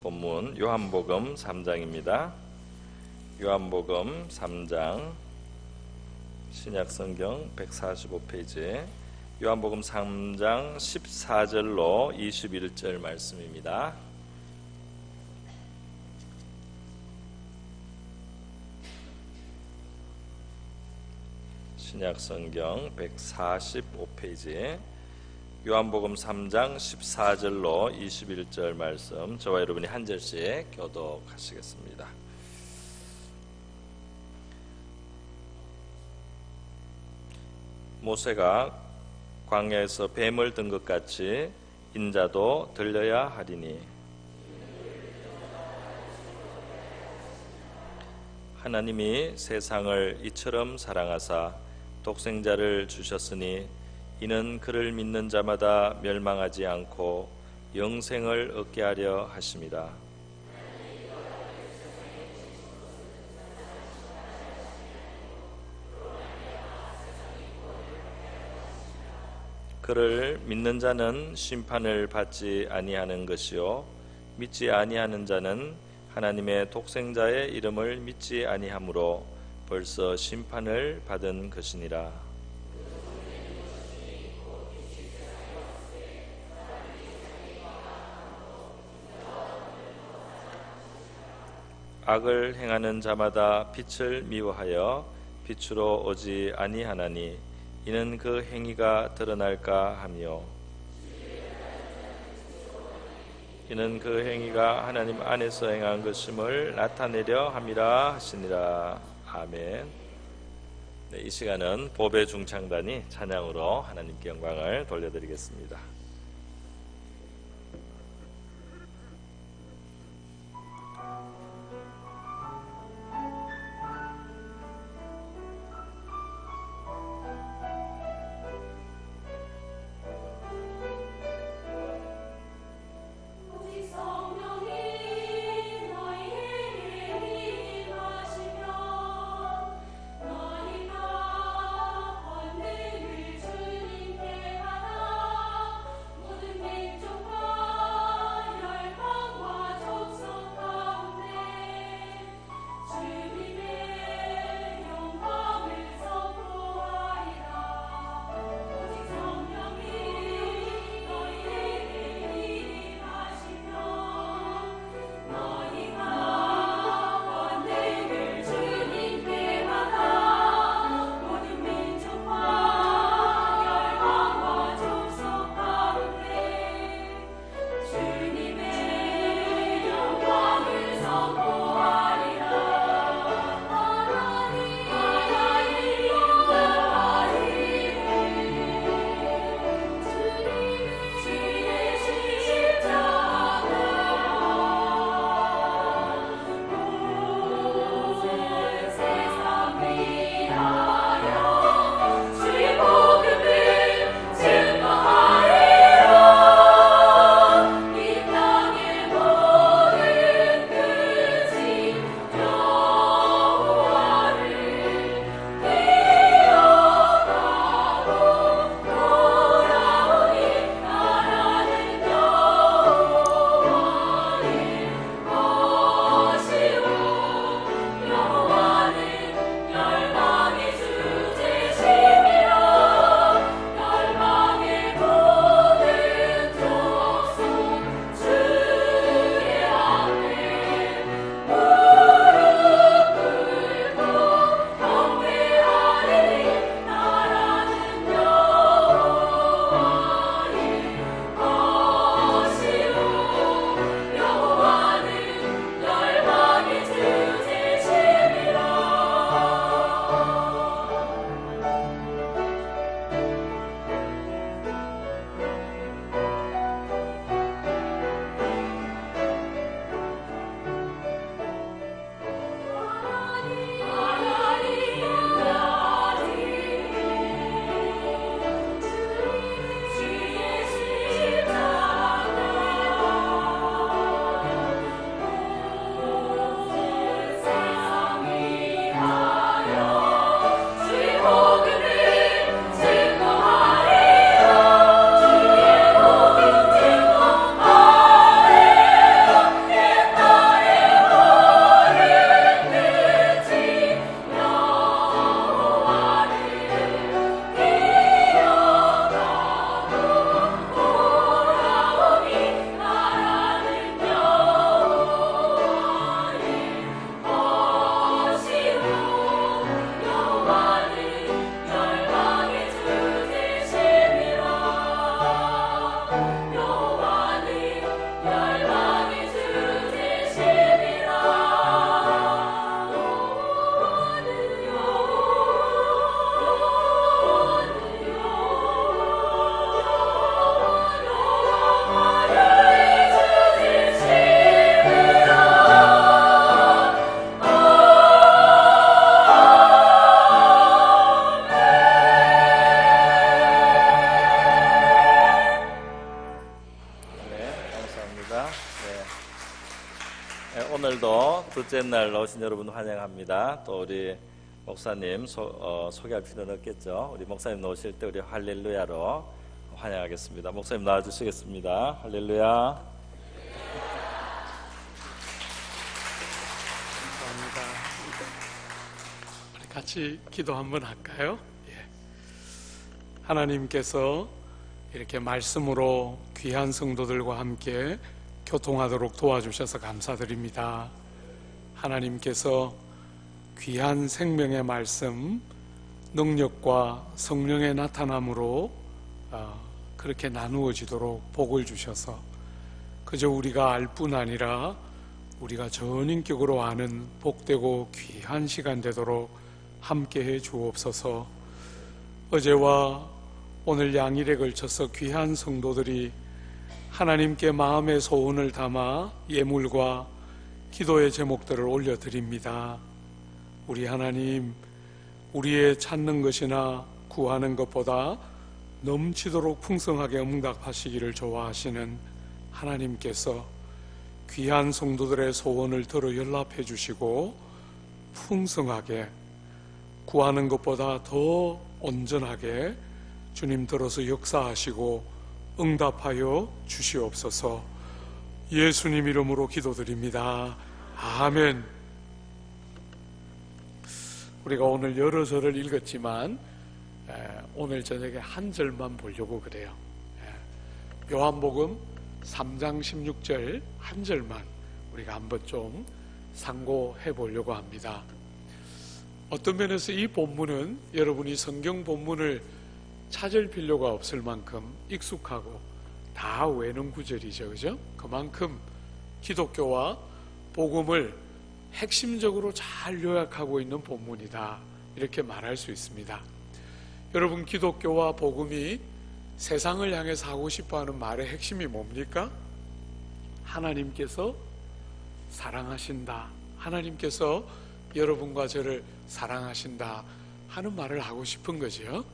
본문 요한복음 3장입니다. 요한복음 3장 신약성경 145페이지 요한복음 3장 14절로 21절 말씀입니다. 신약성경 145페이지 요한복음 3장 14절로 21절 말씀, 저와 여러분이 한 절씩 교독하시겠습니다. 모세가 광야에서 뱀을 든 것 같이 인자도 들려야 하리니, 하나님이 세상을 이처럼 사랑하사 독생자를 주셨으니 이는 그를 믿는 자마다 멸망하지 않고 영생을 얻게 하려 하심이라. 그를 믿는 자는 심판을 받지 아니하는 것이요 믿지 아니하는 자는 하나님의 독생자의 이름을 믿지 아니하므로 벌써 심판을 받은 것이니라. 악을 행하는 자마다 빛을 미워하여 빛으로 오지 아니하나니 이는 그 행위가 드러날까 하며, 이는 그 행위가 하나님 안에서 행한 것임을 나타내려 함이라 하시니라. 아멘. 네, 이 시간은 보배 중창단이 찬양으로 하나님께 영광을 돌려드리겠습니다. 오늘도 둘째 날 오신 여러분 환영합니다. 또 우리 목사님 소개할 필요는 없겠죠. 우리 목사님 나오실 때 우리 할렐루야로 환영하겠습니다. 목사님 나와주시겠습니다. 할렐루야. 감사합니다. 우리 같이 기도 한번 할까요? 하나님께서 이렇게 말씀으로 귀한 성도들과 함께 교통하도록 도와주셔서 감사드립니다. 하나님께서 귀한 생명의 말씀, 능력과 성령의 나타남으로 그렇게 나누어지도록 복을 주셔서 그저 우리가 알 뿐 아니라 우리가 전인격으로 아는 복되고 귀한 시간 되도록 함께해 주옵소서. 어제와 오늘 양일에 걸쳐서 귀한 성도들이 하나님께 마음의 소원을 담아 예물과 기도의 제목들을 올려드립니다. 우리 하나님, 우리의 찾는 것이나 구하는 것보다 넘치도록 풍성하게 응답하시기를 좋아하시는 하나님께서 귀한 성도들의 소원을 들어 연락해 주시고 풍성하게 구하는 것보다 더 온전하게 주님 들어서 역사하시고 응답하여 주시옵소서. 예수님 이름으로 기도드립니다. 아멘. 우리가 오늘 여러 절을 읽었지만 오늘 저녁에 한 절만 보려고 그래요. 요한복음 3장 16절 한 절만 우리가 한번 좀 상고해 보려고 합니다. 어떤 면에서 이 본문은 여러분이 성경 본문을 찾을 필요가 없을 만큼 익숙하고 다 외는 구절이죠, 그죠? 그만큼 기독교와 복음을 핵심적으로 잘 요약하고 있는 본문이다, 이렇게 말할 수 있습니다. 여러분, 기독교와 복음이 세상을 향해서 하고 싶어하는 말의 핵심이 뭡니까? 하나님께서 사랑하신다, 하나님께서 여러분과 저를 사랑하신다 하는 말을 하고 싶은 거죠.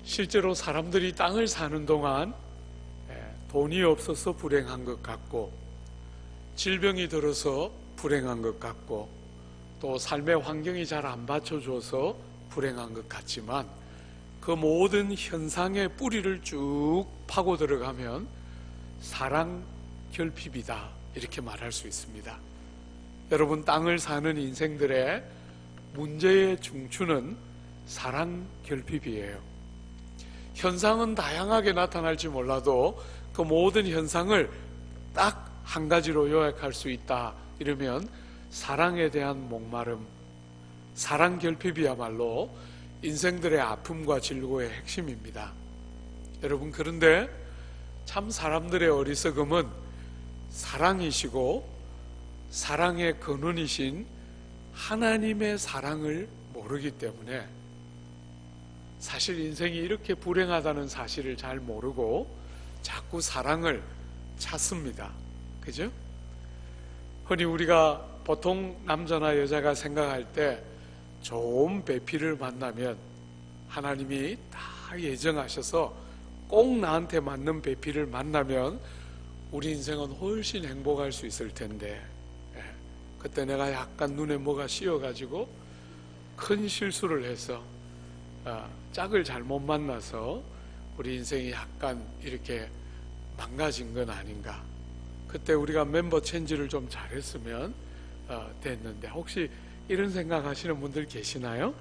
실제로 사람들이 땅을 사는 동안 돈이 없어서 불행한 것 같고, 질병이 들어서 불행한 것 같고, 또 삶의 환경이 잘 안 받쳐줘서 불행한 것 같지만, 그 모든 현상의 뿌리를 쭉 파고 들어가면 사랑 결핍이다, 이렇게 말할 수 있습니다. 여러분, 땅을 사는 인생들의 문제의 중추는 사랑 결핍이에요. 현상은 다양하게 나타날지 몰라도 그 모든 현상을 딱 한 가지로 요약할 수 있다, 이러면 사랑에 대한 목마름, 사랑 결핍이야말로 인생들의 아픔과 질고의 핵심입니다. 여러분, 그런데 참 사람들의 어리석음은 사랑이시고 사랑의 근원이신 하나님의 사랑을 모르기 때문에 사실 인생이 이렇게 불행하다는 사실을 잘 모르고 자꾸 사랑을 찾습니다. 그죠? 흔히 우리가 보통 남자나 여자가 생각할 때 좋은 배필을 만나면 하나님이 다 예정하셔서 꼭 나한테 맞는 배필을 만나면 우리 인생은 훨씬 행복할 수 있을 텐데, 그때 내가 약간 눈에 뭐가 씌어가지고 큰 실수를 해서 짝을 잘못 만나서 우리 인생이 약간 이렇게 망가진 건 아닌가. 그때 우리가 멤버 체인지를 좀 잘했으면 됐는데, 혹시 이런 생각하시는 분들 계시나요?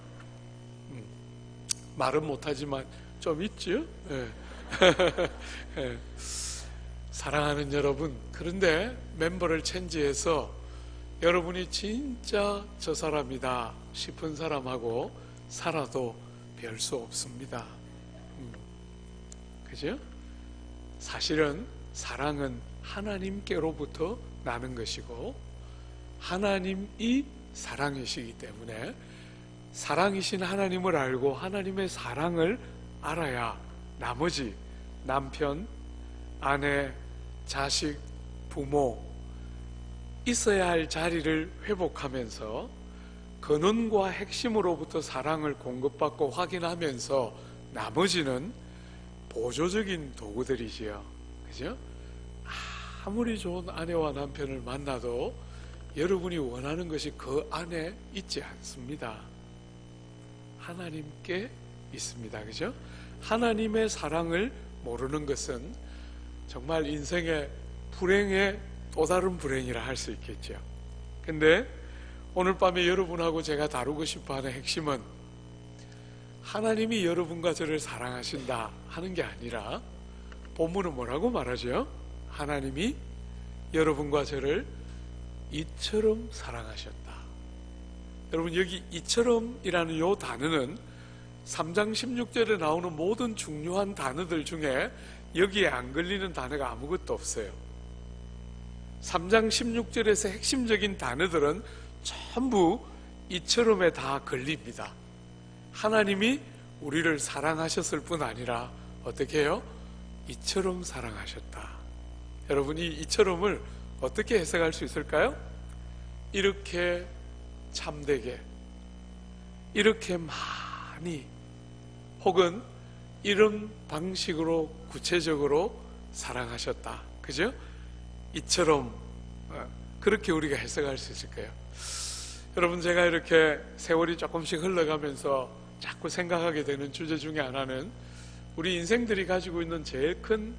말은 못하지만 좀 있죠? 사랑하는 여러분, 그런데 멤버를 체인지해서 여러분이 진짜 저 사람이다 싶은 사람하고 살아도 별 수 없습니다. 그죠? 사실은 사랑은 하나님께로부터 나는 것이고 하나님이 사랑이시기 때문에 사랑이신 하나님을 알고 하나님의 사랑을 알아야 나머지 남편, 아내, 자식, 부모 있어야 할 자리를 회복하면서 근원과 핵심으로부터 사랑을 공급받고 확인하면서 나머지는 보조적인 도구들이지요. 그죠? 아무리 좋은 아내와 남편을 만나도 여러분이 원하는 것이 그 안에 있지 않습니다. 하나님께 있습니다. 그죠? 하나님의 사랑을 모르는 것은 정말 인생의 불행의 또 다른 불행이라 할 수 있겠죠. 근데 오늘 밤에 여러분하고 제가 다루고 싶어 하는 핵심은 하나님이 여러분과 저를 사랑하신다 하는 게 아니라 본문은 뭐라고 말하죠? 하나님이 여러분과 저를 이처럼 사랑하셨다. 여러분, 여기 이처럼이라는 요 단어는 3장 16절에 나오는 모든 중요한 단어들 중에 여기에 안 걸리는 단어가 아무것도 없어요. 3장 16절에서 핵심적인 단어들은 전부 이처럼에 다 걸립니다. 하나님이 우리를 사랑하셨을 뿐 아니라 어떻게 해요? 이처럼 사랑하셨다. 여러분이 이처럼을 어떻게 해석할 수 있을까요? 이렇게 참되게, 이렇게 많이, 혹은 이런 방식으로 구체적으로 사랑하셨다. 그죠? 이처럼, 그렇게 우리가 해석할 수 있을 거예요. 여러분, 제가 이렇게 세월이 조금씩 흘러가면서 자꾸 생각하게 되는 주제 중에 하나는 우리 인생들이 가지고 있는 제일 큰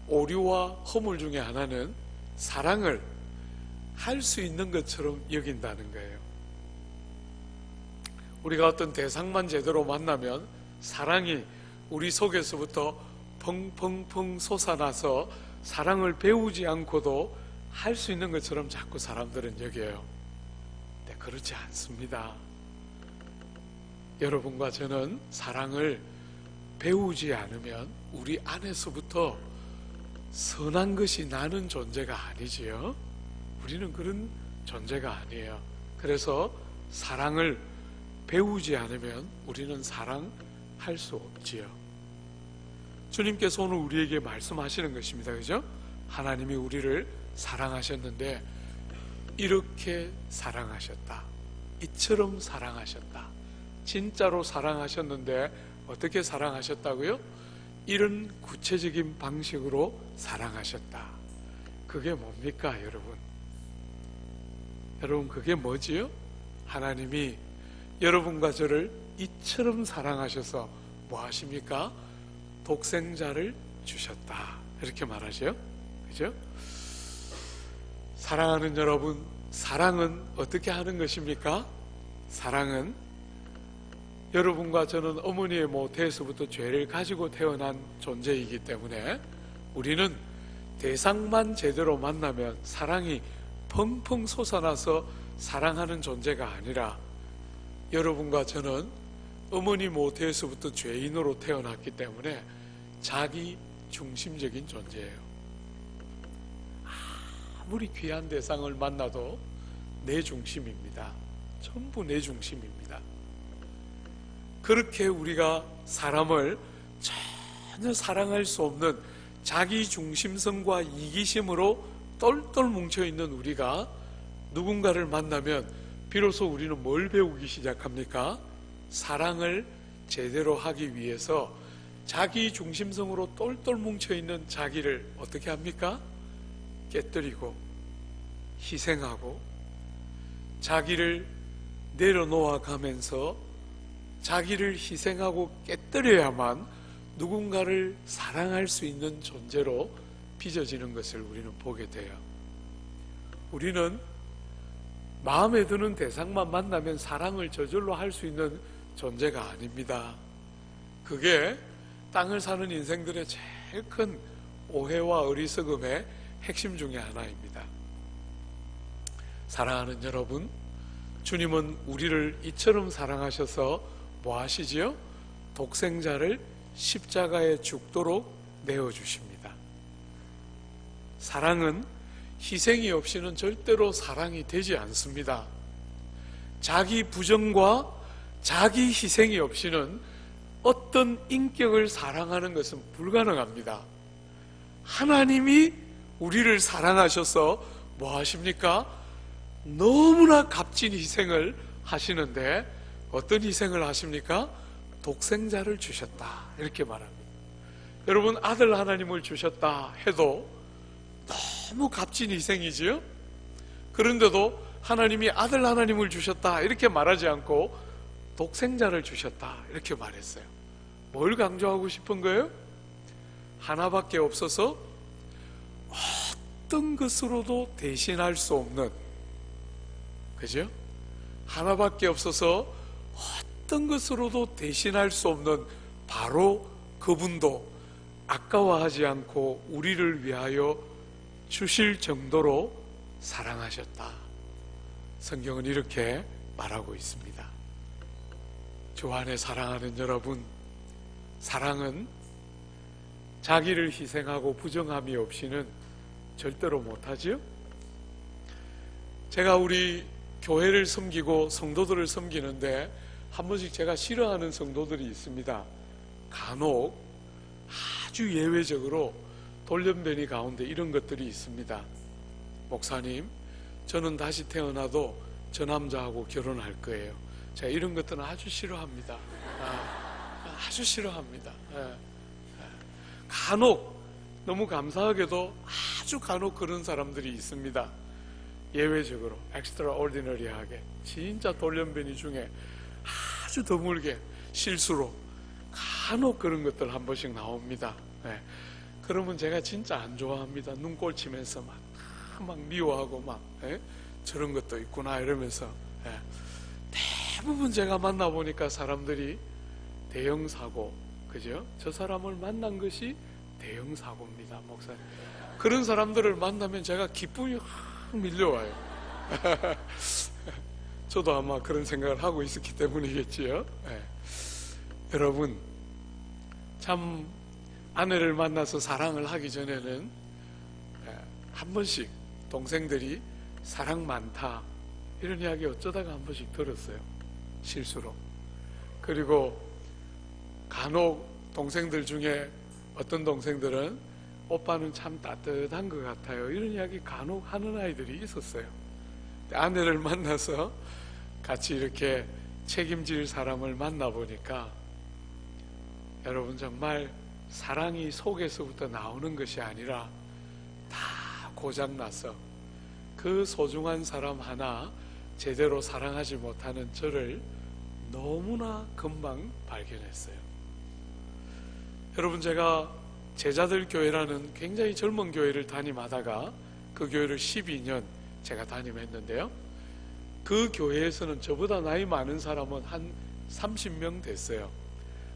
오류와 허물 중에 하나는 사랑을 할 수 있는 것처럼 여긴다는 거예요. 우리가 어떤 대상만 제대로 만나면 사랑이 우리 속에서부터 펑펑펑 솟아나서 사랑을 배우지 않고도 할 수 있는 것처럼 자꾸 사람들은 여겨요. 근데 그렇지 않습니다. 여러분과 저는 사랑을 배우지 않으면 우리 안에서부터 선한 것이 나는 존재가 아니지요. 우리는 그런 존재가 아니에요. 그래서 사랑을 배우지 않으면 우리는 사랑할 수 없지요. 주님께서 오늘 우리에게 말씀하시는 것입니다. 그죠? 하나님이 우리를 사랑하셨는데 이렇게 사랑하셨다. 이처럼 사랑하셨다. 진짜로 사랑하셨는데 어떻게 사랑하셨다고요? 이런 구체적인 방식으로 사랑하셨다. 그게 뭡니까, 여러분? 여러분, 그게 뭐지요? 하나님이 여러분과 저를 이처럼 사랑하셔서 뭐 하십니까? 독생자를 주셨다. 이렇게 말하죠. 그죠? 사랑하는 여러분, 사랑은 어떻게 하는 것입니까? 사랑은 여러분과 저는 어머니의 모태에서부터 죄를 가지고 태어난 존재이기 때문에 우리는 대상만 제대로 만나면 사랑이 펑펑 솟아나서 사랑하는 존재가 아니라 여러분과 저는 어머니 모태에서부터 죄인으로 태어났기 때문에 자기 중심적인 존재예요. 아무리 귀한 대상을 만나도 내 중심입니다. 전부 내 중심입니다. 그렇게 우리가 사람을 전혀 사랑할 수 없는 자기 중심성과 이기심으로 똘똘 뭉쳐있는 우리가 누군가를 만나면 비로소 우리는 뭘 배우기 시작합니까? 사랑을 제대로 하기 위해서 자기 중심성으로 똘똘 뭉쳐있는 자기를 어떻게 합니까? 깨뜨리고 희생하고 자기를 내려놓아 가면서 자기를 희생하고 깨뜨려야만 누군가를 사랑할 수 있는 존재로 빚어지는 것을 우리는 보게 돼요. 우리는 마음에 드는 대상만 만나면 사랑을 저절로 할 수 있는 존재가 아닙니다. 그게 땅을 사는 인생들의 제일 큰 오해와 어리석음의 핵심 중에 하나입니다. 사랑하는 여러분, 주님은 우리를 이처럼 사랑하셔서 뭐 하시지요? 독생자를 십자가에 죽도록 내어주십니다. 사랑은 희생이 없이는 절대로 사랑이 되지 않습니다. 자기 부정과 자기 희생이 없이는 어떤 인격을 사랑하는 것은 불가능합니다. 하나님이 우리를 사랑하셔서 뭐 하십니까? 너무나 값진 희생을 하시는데 어떤 희생을 하십니까? 독생자를 주셨다. 이렇게 말합니다. 여러분, 아들 하나님을 주셨다 해도 너무 값진 희생이지요. 그런데도 하나님이 아들 하나님을 주셨다 이렇게 말하지 않고 독생자를 주셨다 이렇게 말했어요. 뭘 강조하고 싶은 거예요? 하나밖에 없어서 어떤 것으로도 대신할 수 없는, 그죠? 하나밖에 없어서 어떤 것으로도 대신할 수 없는 바로 그분도 아까워하지 않고 우리를 위하여 주실 정도로 사랑하셨다. 성경은 이렇게 말하고 있습니다. 주 안에 사랑하는 여러분, 사랑은 자기를 희생하고 부정함이 없이는 절대로 못하지요. 제가 우리 교회를 섬기고 성도들을 섬기는데 한 번씩 제가 싫어하는 성도들이 있습니다. 간혹 아주 예외적으로 돌연변이 가운데 이런 것들이 있습니다. 목사님, 저는 다시 태어나도 저 남자하고 결혼할 거예요. 제가 이런 것들은 아주 싫어합니다. 아주 싫어합니다. 간혹, 너무 감사하게도 아주 간혹 그런 사람들이 있습니다. 예외적으로 extraordinary하게 진짜 돌연변이 중에 아주 드물게 실수로 간혹 그런 것들 한 번씩 나옵니다. 그러면 제가 진짜 안 좋아합니다. 눈꼴 치면서 막 미워하고 막 저런 것도 있구나 이러면서. 대부분 제가 만나보니까 사람들이 대형사고, 그죠? 저 사람을 만난 것이 대형사고입니다, 목사님. 그런 사람들을 만나면 제가 기쁨이 확 밀려와요. 저도 아마 그런 생각을 하고 있었기 때문이겠지요. 여러분, 참 아내를 만나서 사랑을 하기 전에는 한 번씩 동생들이 사랑 많다 이런 이야기 어쩌다가 한 번씩 들었어요. 실수로. 그리고 간혹 동생들 중에 어떤 동생들은 오빠는 참 따뜻한 것 같아요 이런 이야기 간혹 하는 아이들이 있었어요. 아내를 만나서 같이 이렇게 책임질 사람을 만나보니까 여러분 정말 사랑이 속에서부터 나오는 것이 아니라 다 고장나서 그 소중한 사람 하나 제대로 사랑하지 못하는 저를 너무나 금방 발견했어요. 여러분, 제가 제자들 교회라는 굉장히 젊은 교회를 담임하다가 그 교회를 12년 제가 담임했는데요, 그 교회에서는 저보다 나이 많은 사람은 한 30명 됐어요.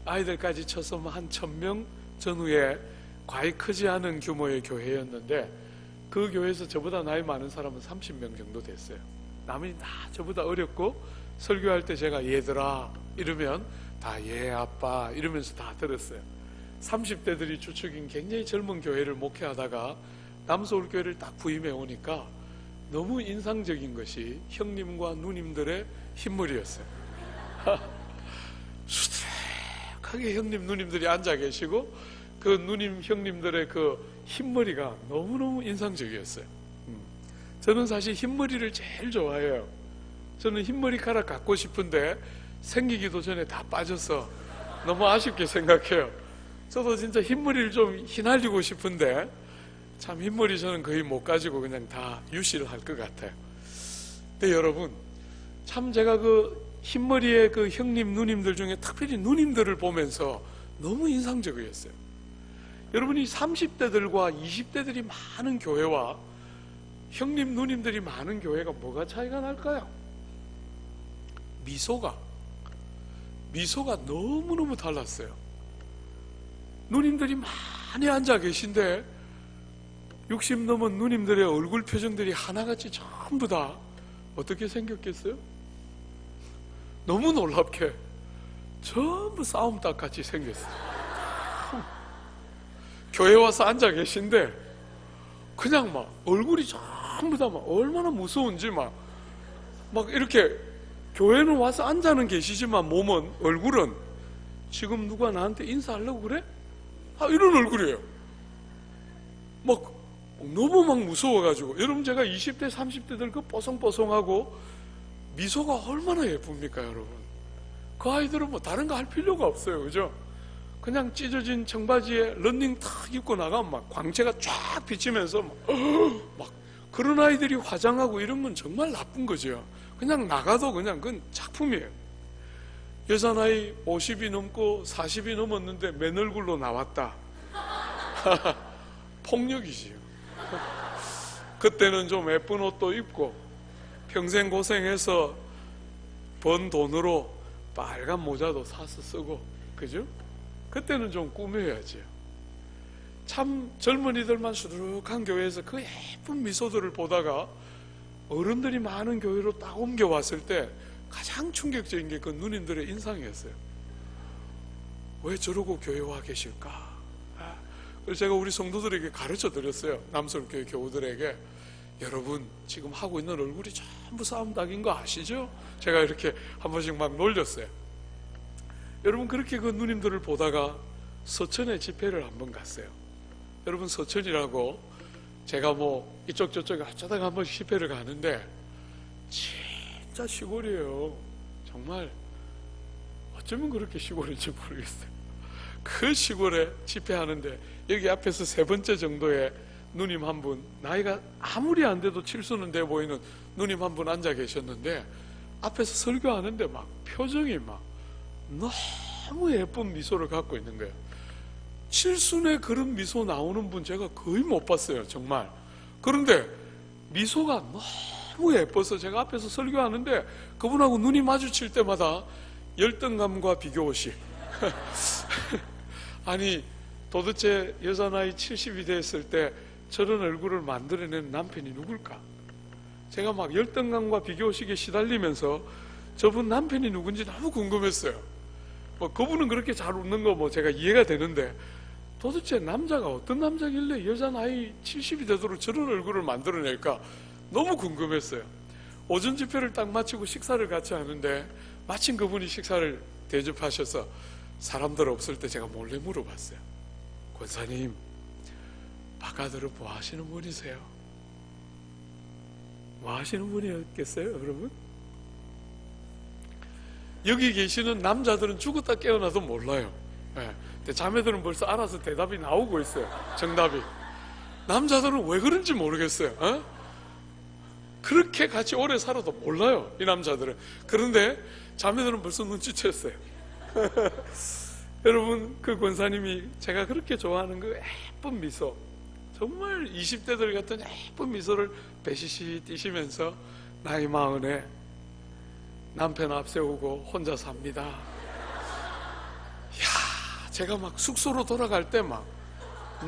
아이들까지 쳐서 한 1000명 전후에 과히 크지 않은 규모의 교회였는데 그 교회에서 저보다 나이 많은 사람은 30명 정도 됐어요. 남이 다 저보다 어렸고 설교할 때 제가 얘들아 이러면 다 예 아빠 이러면서 다 들었어요. 30대들이 주축인 굉장히 젊은 교회를 목회하다가 남서울교회를 딱 부임해 오니까 너무 인상적인 것이 형님과 누님들의 흰머리였어요. 수두룩하게 형님 누님들이 앉아 계시고 그 누님 형님들의 그 흰머리가 너무너무 인상적이었어요. 저는 사실 흰머리를 제일 좋아해요. 저는 흰머리카락 갖고 싶은데 생기기도 전에 다 빠져서 너무 아쉽게 생각해요. 저도 진짜 흰머리를 좀 휘날리고 싶은데 참 흰머리 저는 거의 못 가지고 그냥 다 유실을 할 것 같아요. 근데 여러분, 참 제가 그 흰머리의 그 형님 누님들 중에 특별히 누님들을 보면서 너무 인상적이었어요. 여러분이 30대들과 20대들이 많은 교회와 형님 누님들이 많은 교회가 뭐가 차이가 날까요? 미소가 너무너무 달랐어요. 누님들이 많이 앉아 계신데 60 넘은 누님들의 얼굴 표정들이 하나같이 전부 다 어떻게 생겼겠어요? 너무 놀랍게 전부 싸움닭 같이 생겼어요. 교회 와서 앉아 계신데 그냥 막 얼굴이 전부 다 막 얼마나 무서운지 막 이렇게 교회는 와서 앉아는 계시지만 몸은, 얼굴은 지금 누가 나한테 인사하려고 그래? 이런 얼굴이에요. 너무 무서워가지고. 여러분, 제가 20대 30대들 그 뽀송뽀송하고 미소가 얼마나 예쁩니까 여러분? 그 아이들은 다른 거 할 필요가 없어요, 그죠? 그냥 찢어진 청바지에 런닝 탁 입고 나가면 막 광채가 쫙 비치면서 막 그런 아이들이 화장하고 이런 건 정말 나쁜 거죠. 그냥 나가도 그냥 그건 작품이에요. 여자 나이 50이 넘고 40이 넘었는데 맨 얼굴로 나왔다. 폭력이지요. 그때는 좀 예쁜 옷도 입고 평생 고생해서 번 돈으로 빨간 모자도 사서 쓰고, 그죠? 그때는 좀 꾸며야지요. 참 젊은이들만 수두룩한 교회에서 그 예쁜 미소들을 보다가 어른들이 많은 교회로 딱 옮겨왔을 때 가장 충격적인 게 그 누님들의 인상이었어요. 왜 저러고 교회 와 계실까? 그래서 제가 우리 성도들에게 가르쳐 드렸어요. 남설교회 교우들에게. 여러분 지금 하고 있는 얼굴이 전부 싸움닭인 거 아시죠? 제가 이렇게 한 번씩 막 놀렸어요. 여러분 그렇게 그 누님들을 보다가 서천에 집회를 한 번 갔어요. 여러분 서천이라고 제가 뭐 이쪽 저쪽에 어쩌다가 한 번씩 집회를 가는데 진짜 시골이에요. 정말 어쩌면 그렇게 시골인지 모르겠어요. 그 시골에 집회하는데 여기 앞에서 세 번째 정도의 누님 한 분, 나이가 아무리 안 돼도 칠수는 돼 보이는 누님 한 분 앉아 계셨는데 앞에서 설교하는데 막 표정이 막 너무 예쁜 미소를 갖고 있는 거예요. 칠순에 그런 미소 나오는 분 제가 거의 못 봤어요, 정말. 그런데 미소가 너무 예뻐서 제가 앞에서 설교하는데 그분하고 눈이 마주칠 때마다 열등감과 비교의식. 아니 도대체 여자 나이 70이 됐을 때 저런 얼굴을 만들어낸 남편이 누굴까? 제가 막 열등감과 비교의식에 시달리면서 저분 남편이 누군지 너무 궁금했어요. 뭐 그분은 그렇게 잘 웃는 거 뭐 제가 이해가 되는데 도대체 남자가 어떤 남자길래 여자 나이 70이 되도록 저런 얼굴을 만들어낼까 너무 궁금했어요. 오전 집회를 딱 마치고 식사를 같이 하는데 마침 그분이 식사를 대접하셔서 사람들 없을 때 제가 몰래 물어봤어요. 권사님, 바깥으로 뭐 하시는 분이세요? 뭐 하시는 분이었겠어요, 여러분? 여기 계시는 남자들은 죽었다 깨어나도 몰라요. 네. 근데 자매들은 벌써 알아서 대답이 나오고 있어요. 정답이. 남자들은 왜 그런지 모르겠어요. 어? 그렇게 같이 오래 살아도 몰라요, 이 남자들은. 그런데 자매들은 벌써 눈치챘어요. 여러분, 그 권사님이 제가 그렇게 좋아하는 그 예쁜 미소, 정말 20대들 같은 예쁜 미소를 배시시 띄시면서 나이 40에 남편 앞세우고 혼자 삽니다. 이야, 제가 막 숙소로 돌아갈 때 막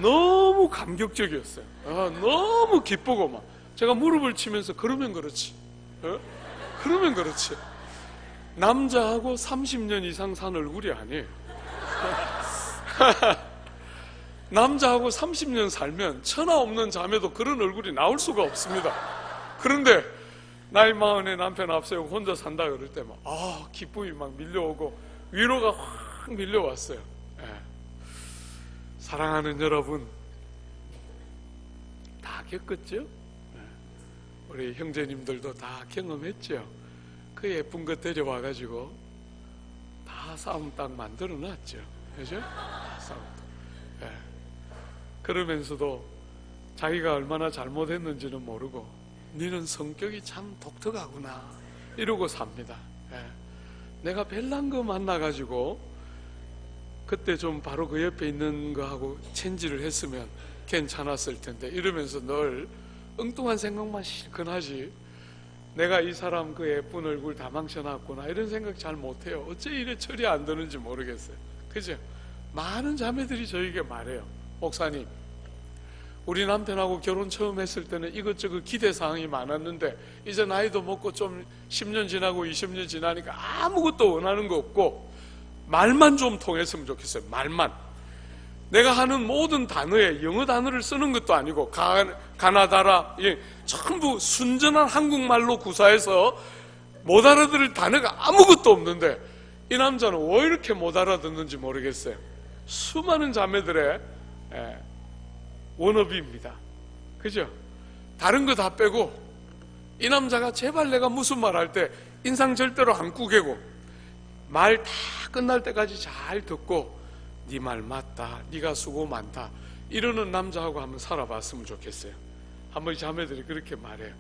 너무 감격적이었어요. 너무 기쁘고 막 제가 무릎을 치면서 그러면 그렇지, 그러면 그렇지. 남자하고 30년 이상 산 얼굴이 아니에요. 남자하고 30년 살면 천하 없는 자매도 그런 얼굴이 나올 수가 없습니다. 그런데 나이 40에 남편 앞세우고 혼자 산다 그럴 때 막 기쁨이 막 밀려오고 위로가 확 밀려왔어요. 예. 사랑하는 여러분, 다 겪었죠? 예. 우리 형제님들도 다 경험했죠? 그 예쁜 거 데려와가지고 다 싸움 딱 만들어놨죠. 그죠? 다 싸움. 예. 그러면서도 자기가 얼마나 잘못했는지는 모르고 너는 성격이 참 독특하구나 이러고 삽니다. 예. 내가 별난 거 만나가지고 그때 좀 바로 그 옆에 있는 거하고 체인지를 했으면 괜찮았을 텐데 이러면서 늘 엉뚱한 생각만 실컷 하지, 내가 이 사람 그 예쁜 얼굴 다 망쳐놨구나 이런 생각 잘 못해요. 어째 이래 처리 안 되는지 모르겠어요. 그죠? 많은 자매들이 저에게 말해요. 목사님, 우리 남편하고 결혼 처음 했을 때는 이것저것 기대사항이 많았는데 이제 나이도 먹고 좀 10년 지나고 20년 지나니까 아무것도 원하는 거 없고 말만 좀 통했으면 좋겠어요. 말만. 내가 하는 모든 단어에 영어 단어를 쓰는 것도 아니고 가나다라 전부 순전한 한국말로 구사해서 못 알아들을 단어가 아무것도 없는데 이 남자는 왜 이렇게 못 알아듣는지 모르겠어요. 수많은 자매들의 워너비입니다. 그죠? 다른 거 다 빼고 이 남자가 제발 내가 무슨 말 할 때 인상 절대로 안 꾸개고 말 다 끝날 때까지 잘 듣고 네 말 맞다, 네가 수고 많다 이러는 남자하고 한번 살아봤으면 좋겠어요. 한번 자매들이 그렇게 말해요.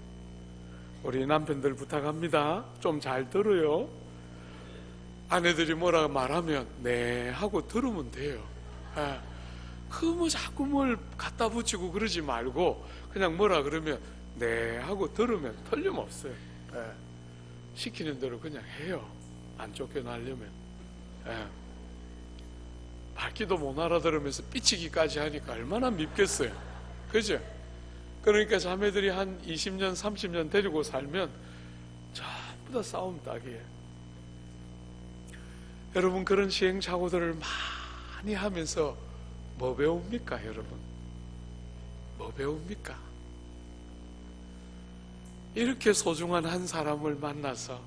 우리 남편들 부탁합니다. 좀 잘 들어요. 아내들이 뭐라 말하면 네 하고 들으면 돼요. 그 뭐 자꾸 뭘 갖다 붙이고 그러지 말고 그냥 뭐라 그러면 네 하고 들으면 틀림없어요. 시키는 대로 그냥 해요. 안 쫓겨나려면. 밝기도 못 알아들으면서 삐치기까지 하니까 얼마나 밉겠어요. 그죠? 그러니까 자매들이 한 20년 30년 데리고 살면 전부 다 싸움 딱이에요. 여러분, 그런 시행착오들을 많이 하면서 뭐 배웁니까? 여러분, 뭐 배웁니까? 이렇게 소중한 한 사람을 만나서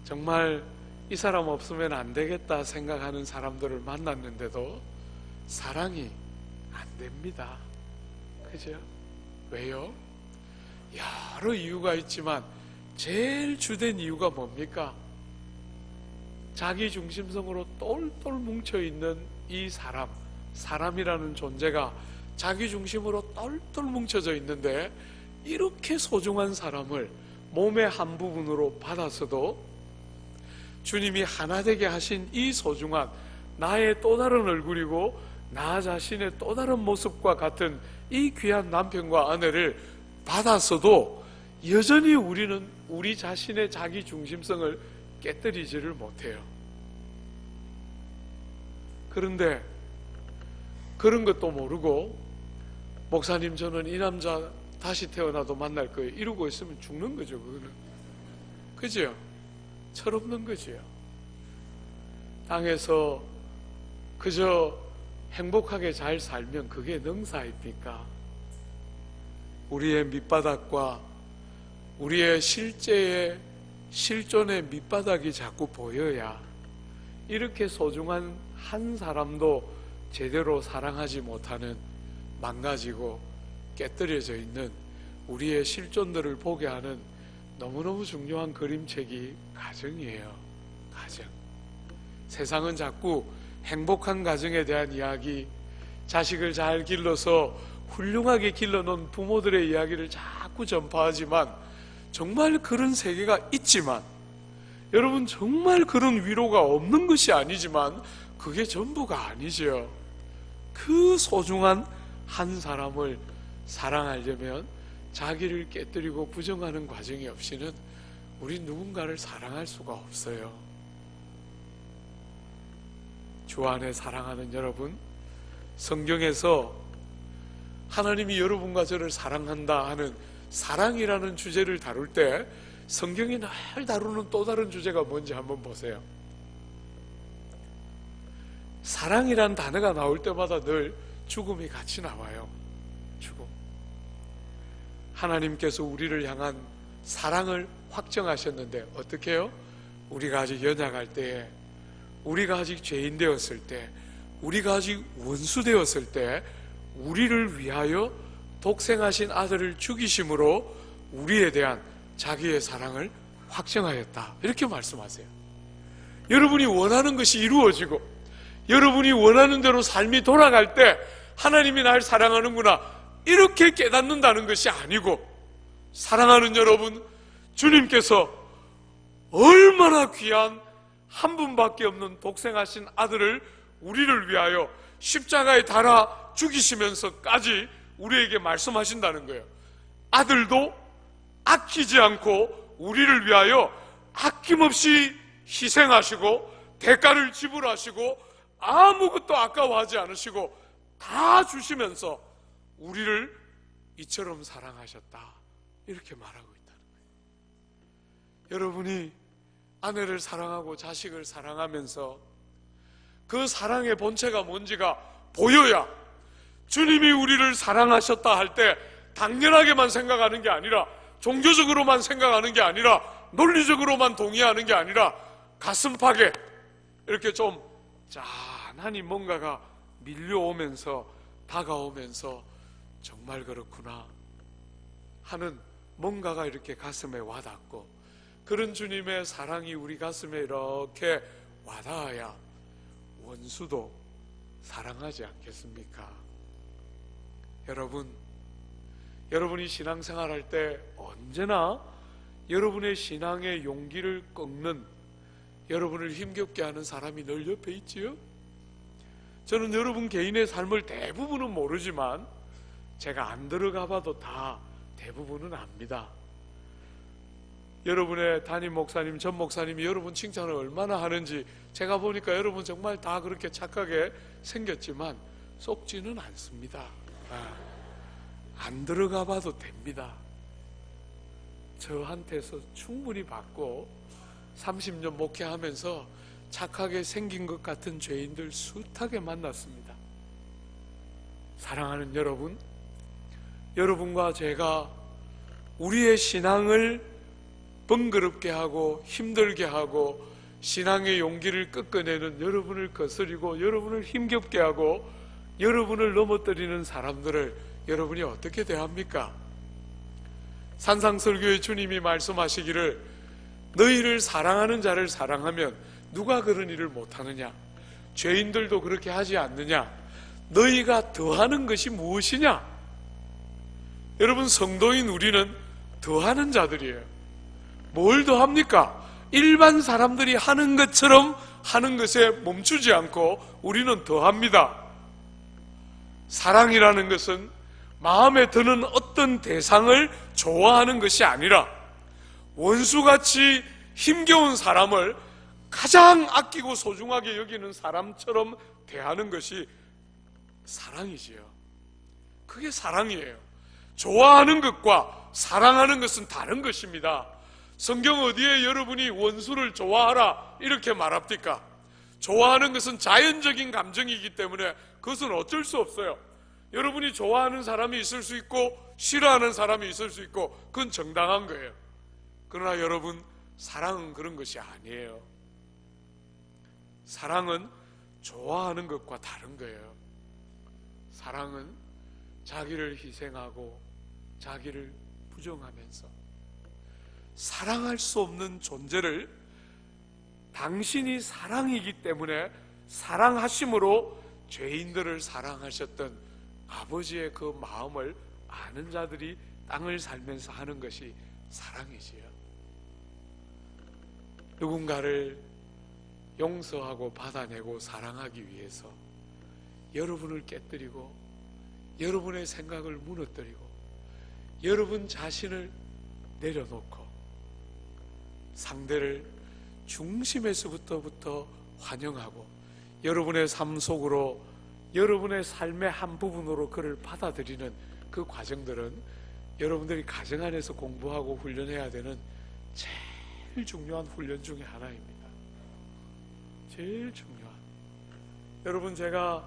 정말 이 사람 없으면 안 되겠다 생각하는 사람들을 만났는데도 사랑이 안 됩니다. 그죠? 왜요? 여러 이유가 있지만 제일 주된 이유가 뭡니까? 자기 중심성으로 똘똘 뭉쳐있는 이 사람이라는 존재가 자기 중심으로 똘똘 뭉쳐져 있는데, 이렇게 소중한 사람을 몸의 한 부분으로 받아서도 주님이 하나 되게 하신 이 소중한 나의 또 다른 얼굴이고 나 자신의 또 다른 모습과 같은 이 귀한 남편과 아내를 받아서도 여전히 우리는 우리 자신의 자기 중심성을 깨뜨리지를 못해요. 그런데 그런 것도 모르고 목사님, 저는 이 남자 다시 태어나도 만날 거예요, 이러고 있으면 죽는 거죠. 그거는, 그죠? 철없는 거지요. 땅에서 그저 행복하게 잘 살면 그게 능사입니까? 우리의 밑바닥과 우리의 실제의 실존의 밑바닥이 자꾸 보여야 이렇게 소중한 한 사람도 제대로 사랑하지 못하는, 망가지고 깨뜨려져 있는 우리의 실존들을 보게 하는 너무너무 중요한 그림책이 가정이에요. 가정. 세상은 자꾸 행복한 가정에 대한 이야기, 자식을 잘 길러서 훌륭하게 길러놓은 부모들의 이야기를 자꾸 전파하지만, 정말 그런 세계가 있지만, 여러분, 정말 그런 위로가 없는 것이 아니지만 그게 전부가 아니죠. 그 소중한 한 사람을 사랑하려면 자기를 깨뜨리고 부정하는 과정이 없이는 우리 누군가를 사랑할 수가 없어요. 주 안에 사랑하는 여러분, 성경에서 하나님이 여러분과 저를 사랑한다 하는 사랑이라는 주제를 다룰 때 성경이 늘 다루는 또 다른 주제가 뭔지 한번 보세요. 사랑이란 단어가 나올 때마다 늘 죽음이 같이 나와요. 죽음. 하나님께서 우리를 향한 사랑을 확정하셨는데 어떻게 해요? 우리가 아직 연약할 때에, 우리가 아직 죄인 되었을 때, 우리가 아직 원수 되었을 때 우리를 위하여 독생하신 아들을 죽이심으로 우리에 대한 자기의 사랑을 확정하였다, 이렇게 말씀하세요. 여러분이 원하는 것이 이루어지고 여러분이 원하는 대로 삶이 돌아갈 때 하나님이 날 사랑하는구나, 이렇게 깨닫는다는 것이 아니고, 사랑하는 여러분, 주님께서 얼마나 귀한 한 분밖에 없는 독생하신 아들을 우리를 위하여 십자가에 달아 죽이시면서까지 우리에게 말씀하신다는 거예요. 아들도 아끼지 않고 우리를 위하여 아낌없이 희생하시고 대가를 지불하시고 아무것도 아까워하지 않으시고 다 주시면서 우리를 이처럼 사랑하셨다, 이렇게 말하고 있다는 거예요. 여러분이 아내를 사랑하고 자식을 사랑하면서 그 사랑의 본체가 뭔지가 보여야 주님이 우리를 사랑하셨다 할 때 당연하게만 생각하는 게 아니라, 종교적으로만 생각하는 게 아니라, 논리적으로만 동의하는 게 아니라 가슴팍에 이렇게 좀 짠하니 뭔가가 밀려오면서 다가오면서 정말 그렇구나 하는 뭔가가 이렇게 가슴에 와닿고, 그런 주님의 사랑이 우리 가슴에 이렇게 와닿아야 원수도 사랑하지 않겠습니까? 여러분이 신앙생활 할 때 언제나 여러분의 신앙의 용기를 꺾는, 여러분을 힘겹게 하는 사람이 늘 옆에 있지요? 저는 여러분 개인의 삶을 대부분은 모르지만 제가 안 들어가 봐도 다 대부분은 압니다. 여러분의 담임 목사님, 전 목사님이 여러분 칭찬을 얼마나 하는지 제가 보니까 여러분 정말 다 그렇게 착하게 생겼지만 속지는 않습니다. 안 들어가 봐도 됩니다. 저한테서 충분히 받고 30년 목회하면서 착하게 생긴 것 같은 죄인들 숱하게 만났습니다. 사랑하는 여러분, 여러분과 제가 우리의 신앙을 번거롭게 하고 힘들게 하고 신앙의 용기를 꺾어내는 여러분을 거스리고 여러분을 힘겹게 하고 여러분을 넘어뜨리는 사람들을 여러분이 어떻게 대합니까? 산상설교의 주님이 말씀하시기를 너희를 사랑하는 자를 사랑하면 누가 그런 일을 못하느냐? 죄인들도 그렇게 하지 않느냐? 너희가 더하는 것이 무엇이냐? 여러분, 성도인 우리는 더하는 자들이에요. 뭘 더합니까? 일반 사람들이 하는 것처럼 하는 것에 멈추지 않고 우리는 더합니다. 사랑이라는 것은 마음에 드는 어떤 대상을 좋아하는 것이 아니라 원수같이 힘겨운 사람을 가장 아끼고 소중하게 여기는 사람처럼 대하는 것이 사랑이지요. 그게 사랑이에요. 좋아하는 것과 사랑하는 것은 다른 것입니다. 성경 어디에 여러분이 원수를 좋아하라 이렇게 말합니까? 좋아하는 것은 자연적인 감정이기 때문에 그것은 어쩔 수 없어요. 여러분이 좋아하는 사람이 있을 수 있고 싫어하는 사람이 있을 수 있고 그건 정당한 거예요. 그러나 여러분, 사랑은 그런 것이 아니에요. 사랑은 좋아하는 것과 다른 거예요. 사랑은 자기를 희생하고 자기를 부정하면서 사랑할 수 없는 존재를 당신이 사랑이기 때문에 사랑하심으로 죄인들을 사랑하셨던 아버지의 그 마음을 아는 자들이 땅을 살면서 하는 것이 사랑이지요. 누군가를 용서하고 받아내고 사랑하기 위해서 여러분을 깨뜨리고 여러분의 생각을 무너뜨리고 여러분 자신을 내려놓고 상대를 중심에서부터 환영하고 여러분의 삶 속으로 여러분의 삶의 한 부분으로 그를 받아들이는 그 과정들은 여러분들이 가정 안에서 공부하고 훈련해야 되는 제일 중요한 훈련 중에 하나입니다. 제일 중요한. 여러분, 제가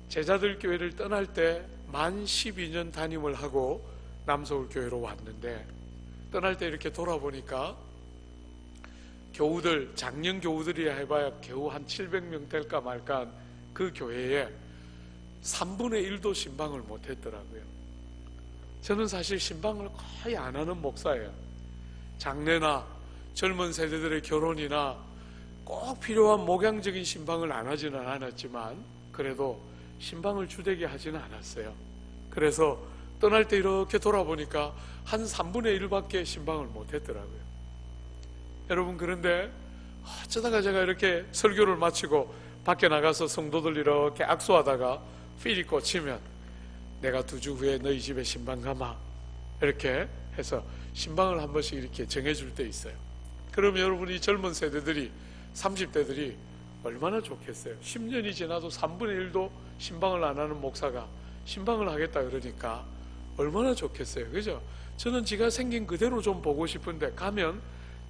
제자들 교회를 떠날 때 만 12년 담임을 하고 남서울 교회로 왔는데 떠날 때 이렇게 돌아보니까 교우들, 작년 교우들이야 해봐야 겨우 한 700명 될까 말까 한 그 교회에 3분의 1도 신방을 못했더라고요. 저는 사실 신방을 거의 안 하는 목사예요. 장례나 젊은 세대들의 결혼이나 꼭 필요한 목양적인 신방을 안 하지는 않았지만 그래도 신방을 주되게 하지는 않았어요. 그래서 떠날 때 이렇게 돌아보니까 한 3분의 1밖에 신방을 못했더라고요. 여러분, 그런데 어쩌다가 제가 이렇게 설교를 마치고 밖에 나가서 성도들 이렇게 악수하다가 필이 꽂히면 내가 2주 후에 너희 집에 신방 가마 이렇게 해서 신방을 한 번씩 이렇게 정해줄 때 있어요. 그러면 여러분이 젊은 세대들이 30대들이 얼마나 좋겠어요. 10년이 지나도 3분의 1도 신방을 안 하는 목사가 신방을 하겠다 그러니까 얼마나 좋겠어요. 그죠? 저는 지가 생긴 그대로 좀 보고 싶은데 가면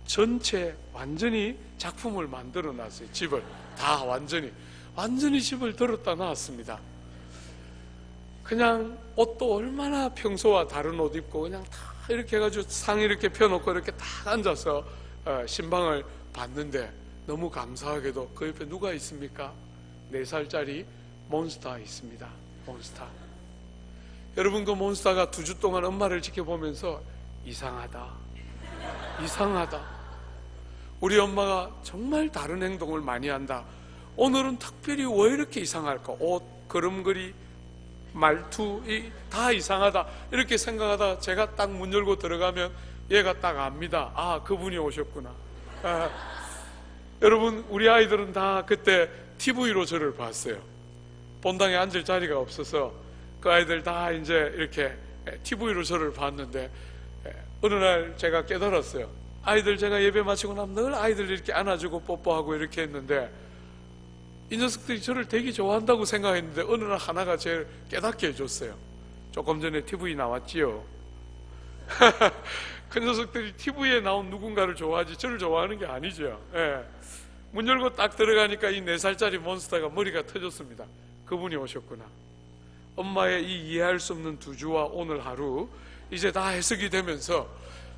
전체 완전히 작품을 만들어 놨어요. 집을 다 완전히 집을 들었다 놨습니다. 그냥 옷도 얼마나 평소와 다른 옷 입고 그냥 다 이렇게 해가지고 상 이렇게 펴놓고 이렇게 딱 앉아서 신방을 봤는데 너무 감사하게도 그 옆에 누가 있습니까? 4살짜리 몬스터 있습니다. 몬스터. 여러분, 그 몬스터가 2주 동안 엄마를 지켜보면서 이상하다. 우리 엄마가 정말 다른 행동을 많이 한다. 오늘은 특별히 왜 이렇게 이상할까? 옷, 걸음걸이, 말투 다 이상하다 이렇게 생각하다 제가 딱 문 열고 들어가면 얘가 딱 압니다. 아, 그분이 오셨구나. 여러분, 우리 아이들은 다 그때 TV로 저를 봤어요. 본당에 앉을 자리가 없어서 그 아이들 다 이제 이렇게 TV로 저를 봤는데, 어느 날 제가 깨달았어요. 아이들, 제가 예배 마치고 나면 늘 아이들 이렇게 안아주고 뽀뽀하고 이렇게 했는데, 이 녀석들이 저를 되게 좋아한다고 생각했는데 어느 날 하나가 제일 깨닫게 해줬어요. 조금 전에 TV 나왔지요. 그 녀석들이 TV에 나온 누군가를 좋아하지 저를 좋아하는 게 아니죠. 예. 문 열고 딱 들어가니까 이 4살짜리 몬스터가 머리가 터졌습니다. 그분이 오셨구나. 엄마의 이 이해할 수 없는 두 주와 오늘 하루 이제 다 해석이 되면서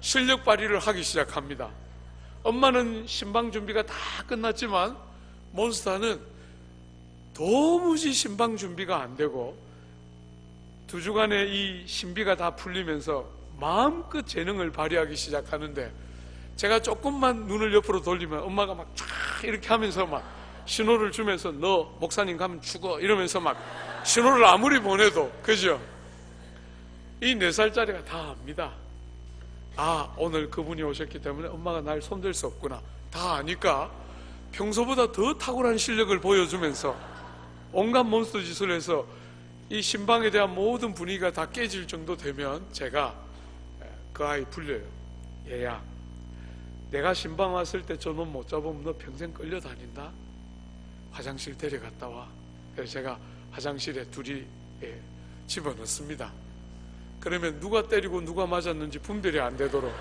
실력 발휘를 하기 시작합니다. 엄마는 신방 준비가 다 끝났지만 몬스터는 도무지 신방 준비가 안 되고 두 주간의 이 신비가 다 풀리면서 마음껏 재능을 발휘하기 시작하는데, 제가 조금만 눈을 옆으로 돌리면 엄마가 막 쫙 이렇게 하면서 막 신호를 주면서 너 목사님 가면 죽어 이러면서 막 신호를 아무리 보내도, 그죠? 이 4살짜리가 다 압니다. 아, 오늘 그분이 오셨기 때문에 엄마가 날 손댈 수 없구나. 다 아니까 평소보다 더 탁월한 실력을 보여주면서 온갖 몬스터 짓을 해서 이 신방에 대한 모든 분위기가 다 깨질 정도 되면 제가 그 아이 불려요. 얘야, 내가 신방 왔을 때 저 놈 못 잡으면 너 평생 끌려다닌다. 화장실 데려갔다 와. 그래서 제가 화장실에 둘이 집어넣습니다. 그러면 누가 때리고 누가 맞았는지 분별이 안 되도록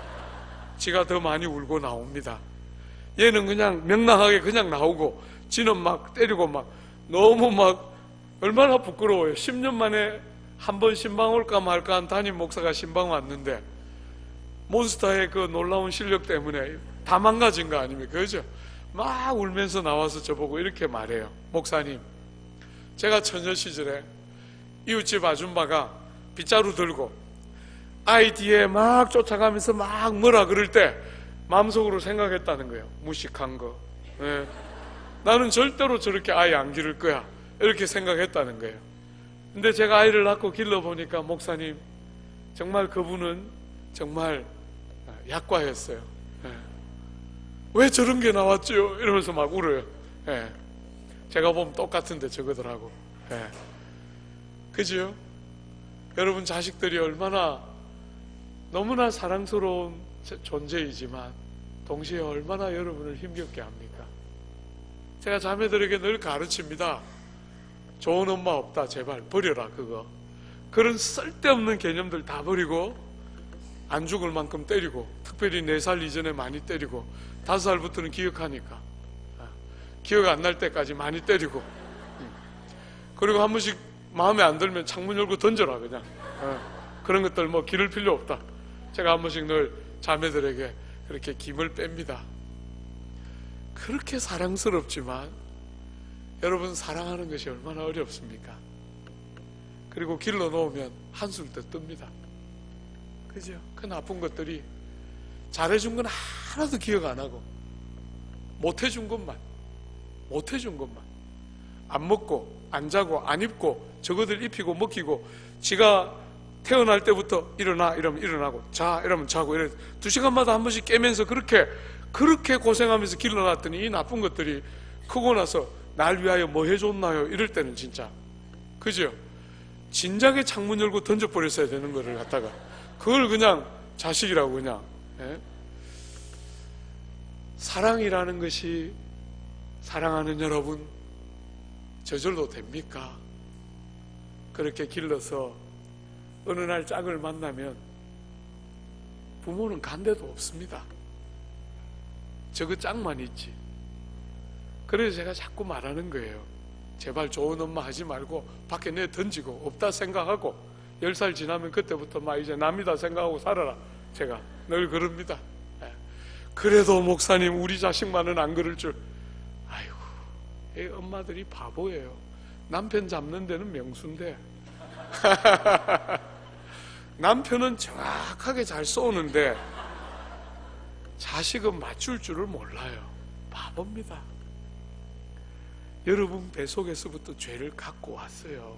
지가 더 많이 울고 나옵니다. 얘는 그냥 명랑하게 그냥 나오고, 지는 막 때리고 막 너무 막 얼마나 부끄러워요. 10년 만에 한 번 신방 올까 말까 한 담임 목사가 신방 왔는데 몬스터의 그 놀라운 실력 때문에 다 망가진 거 아닙니까? 그죠? 막 울면서 나와서 저보고 이렇게 말해요. 목사님, 제가 처녀 시절에 이웃집 아줌마가 빗자루 들고 아이 뒤에 막 쫓아가면서 막 뭐라 그럴 때 마음속으로 생각했다는 거예요. 무식한 거. 예. 나는 절대로 저렇게 아이 안 기를 거야. 이렇게 생각했다는 거예요. 근데 제가 아이를 낳고 길러보니까 목사님, 정말 그분은 정말 약과였어요. 예. 왜 저런 게 나왔죠? 이러면서 막 울어요. 예. 제가 보면 똑같은데 저거더라고. 예. 그죠? 여러분, 자식들이 얼마나 너무나 사랑스러운 존재이지만 동시에 얼마나 여러분을 힘겹게 합니까? 제가 자매들에게 늘 가르칩니다. 좋은 엄마 없다. 제발 버려라 그거. 그런 쓸데없는 개념들 다 버리고 안 죽을 만큼 때리고, 특별히 4살 이전에 많이 때리고 5살부터는 기억하니까 기억 안 날 때까지 많이 때리고, 그리고 한 번씩 마음에 안 들면 창문 열고 던져라 그냥. 그런 것들 뭐 기를 필요 없다. 제가 한 번씩 늘 자매들에게 그렇게 김을 뺍니다. 그렇게 사랑스럽지만 여러분, 사랑하는 것이 얼마나 어렵습니까? 그리고 길러 놓으면 한술 더 뜹니다. 그죠? 그 나쁜 것들이 잘해준 건 하나도 기억 안 하고 못해준 것만 안 먹고 안 자고 안 입고 저거들 입히고 먹히고, 지가 태어날 때부터 일어나 이러면 일어나고 자 이러면 자고, 이래 2시간마다 한 번씩 깨면서 그렇게 고생하면서 길러놨더니 이 나쁜 것들이 크고 나서 날 위하여 뭐 해줬나요? 이럴 때는 진짜, 그죠? 진작에 창문 열고 던져버렸어야 되는 거를 갖다가 그걸 그냥 자식이라고 그냥. 예? 사랑이라는 것이, 사랑하는 여러분, 저절로 됩니까? 그렇게 길러서 어느 날 짝을 만나면 부모는 간 데도 없습니다. 저거 짝만 있지. 그래서 제가 자꾸 말하는 거예요. 제발 좋은 엄마 하지 말고 밖에 내 던지고 없다 생각하고 10살 지나면 그때부터 막 이제 남이다 생각하고 살아라. 제가 늘 그럽니다. 그래도 목사님, 우리 자식만은 안 그럴 줄. 아이고, 이 엄마들이 바보예요. 남편 잡는 데는 명수인데 남편은 정확하게 잘 쏘는데 자식은 맞출 줄을 몰라요. 바보입니다. 여러분 뱃속에서부터 죄를 갖고 왔어요.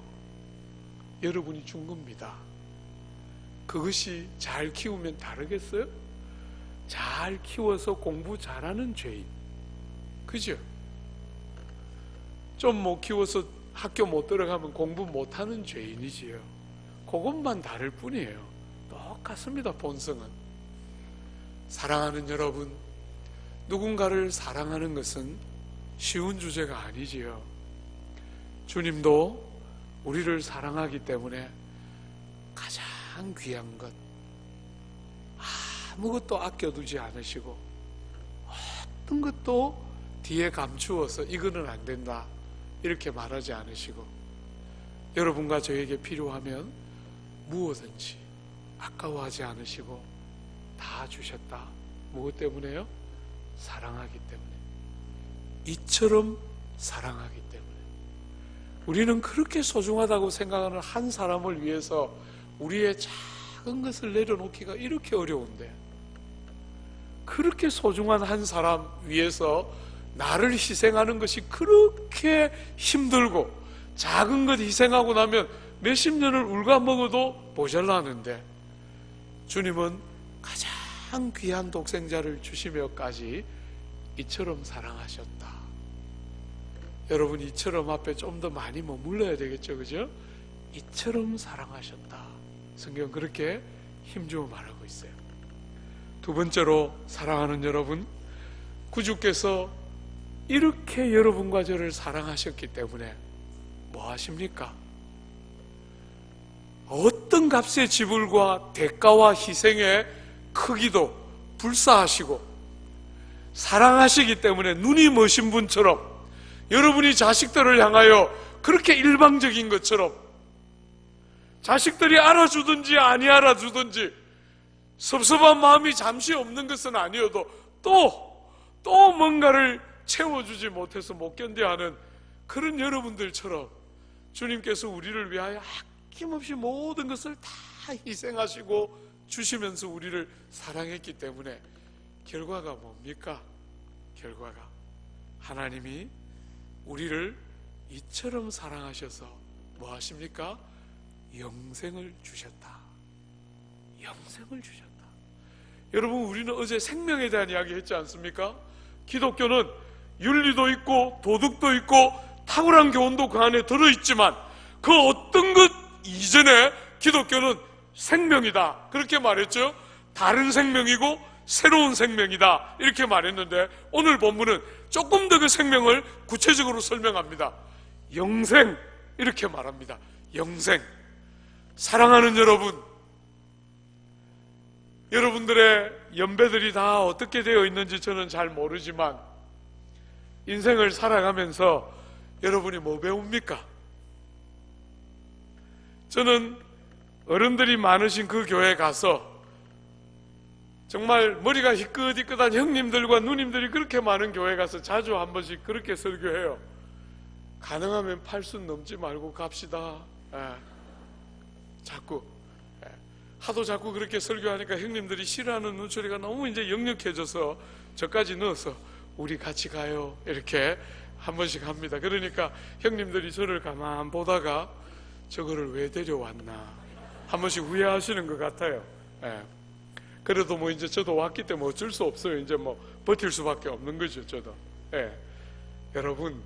여러분이 준 겁니다. 그것이 잘 키우면 다르겠어요? 잘 키워서 공부 잘하는 죄인, 그죠? 좀 못 키워서 학교 못 들어가면 공부 못하는 죄인이지요. 그것만 다를 뿐이에요. 똑같습니다. 본성은. 사랑하는 여러분, 누군가를 사랑하는 것은 쉬운 주제가 아니지요. 주님도 우리를 사랑하기 때문에 가장 귀한 것, 아무것도 아껴두지 않으시고 어떤 것도 뒤에 감추어서 이거는 안 된다 이렇게 말하지 않으시고, 여러분과 저에게 필요하면 무엇든지 아까워하지 않으시고 다 주셨다. 무엇 때문에요? 사랑하기 때문에. 이처럼 사랑하기 때문에. 우리는 그렇게 소중하다고 생각하는 한 사람을 위해서 우리의 작은 것을 내려놓기가 이렇게 어려운데, 그렇게 소중한 한 사람 위해서 나를 희생하는 것이 그렇게 힘들고, 작은 것 희생하고 나면 몇십 년을 울가먹어도 모자라는데, 주님은 가장 귀한 독생자를 주시며까지 이처럼 사랑하셨다. 여러분, 이처럼 앞에 좀 더 많이 머물러야 되겠죠, 그죠? 이처럼 사랑하셨다. 성경 그렇게 힘주어 말하고 있어요. 두 번째로, 사랑하는 여러분, 구주께서 이렇게 여러분과 저를 사랑하셨기 때문에 뭐 하십니까? 어떤 값의 지불과 대가와 희생의 크기도 불사하시고, 사랑하시기 때문에 눈이 머신 분처럼, 여러분이 자식들을 향하여 그렇게 일방적인 것처럼, 자식들이 알아주든지 아니 알아주든지 섭섭한 마음이 잠시 없는 것은 아니어도 또 뭔가를 채워주지 못해서 못 견뎌하는 그런 여러분들처럼 주님께서 우리를 위하여 아낌없이 모든 것을 다 희생하시고 주시면서 우리를 사랑했기 때문에 결과가 뭡니까? 결과가 하나님이 우리를 이처럼 사랑하셔서 뭐 하십니까? 영생을 주셨다. 영생을 주셨다. 여러분, 우리는 어제 생명에 대한 이야기 했지 않습니까? 기독교는 윤리도 있고 도덕도 있고 탁월한 교훈도 그 안에 들어있지만 그 어떤 것 이전에 기독교는 생명이다 그렇게 말했죠. 다른 생명이고 새로운 생명이다 이렇게 말했는데, 오늘 본문은 조금 더 그 생명을 구체적으로 설명합니다. 영생 이렇게 말합니다. 영생. 사랑하는 여러분, 여러분들의 연배들이 다 어떻게 되어 있는지 저는 잘 모르지만 인생을 살아가면서 여러분이 뭐 배웁니까? 저는 어른들이 많으신 그 교회에 가서 정말 머리가 희끗희끗한 형님들과 누님들이 그렇게 많은 교회에 가서 자주 한 번씩 그렇게 설교해요. 가능하면 80 넘지 말고 갑시다. 자꾸 하도 자꾸 그렇게 설교하니까 형님들이 싫어하는 눈초리가 너무 이제 역력해져서 저까지 넣어서 우리 같이 가요 이렇게 한 번씩 합니다. 그러니까 형님들이 저를 가만 보다가 저거를 왜 데려왔나 한 번씩 후회하시는 것 같아요. 그래도 뭐 이제 저도 왔기 때문에 어쩔 수 없어요. 이제 뭐 버틸 수밖에 없는 거죠, 저도. 여러분,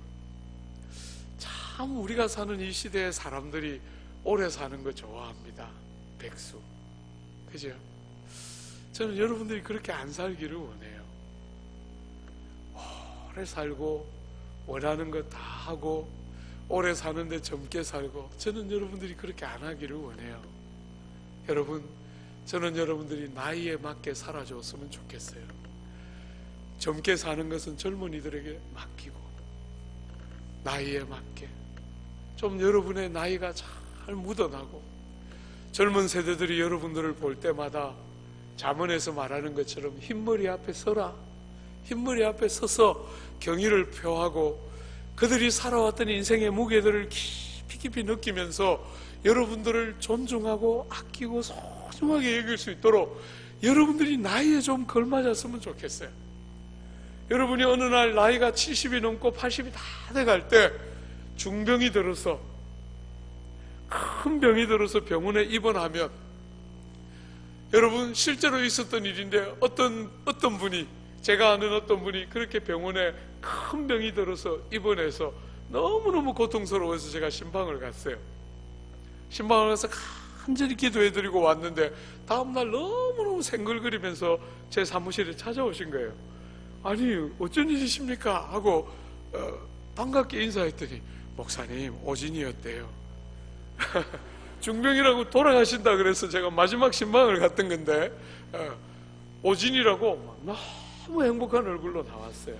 참 우리가 사는 이 시대의 사람들이 오래 사는 거 좋아합니다. 백수. 그죠? 저는 여러분들이 그렇게 안 살기를 원해요. 오래 살고 원하는 거 다 하고 오래 사는데 젊게 살고, 저는 여러분들이 그렇게 안 하기를 원해요. 여러분, 저는 여러분들이 나이에 맞게 살아줬으면 좋겠어요. 젊게 사는 것은 젊은이들에게 맡기고 나이에 맞게 좀 여러분의 나이가 잘 묻어나고, 젊은 세대들이 여러분들을 볼 때마다 잠언에서 말하는 것처럼 흰머리 앞에 서라. 흰머리 앞에 서서 경의를 표하고 그들이 살아왔던 인생의 무게들을 깊이 느끼면서 여러분들을 존중하고 아끼고 소중하게 여길 수 있도록 여러분들이 나이에 좀 걸맞았으면 좋겠어요. 여러분이 어느 날 나이가 70이 넘고 80이 다 돼갈 때 중병이 들어서, 큰 병이 들어서 병원에 입원하면, 여러분 실제로 있었던 일인데 어떤 분이, 제가 아는 어떤 분이 그렇게 병원에 큰 병이 들어서 입원해서 너무너무 고통스러워서 제가 신방을 갔어요. 신방을 가서 간절히 기도해드리고 왔는데 다음날 너무너무 생글거리면서 제 사무실에 찾아오신 거예요. 아니 어쩐 일이십니까? 하고 반갑게 인사했더니 목사님 오진이었대요. 중병이라고 돌아가신다 그래서 제가 마지막 신방을 갔던 건데 오진이라고 너무 행복한 얼굴로 나왔어요.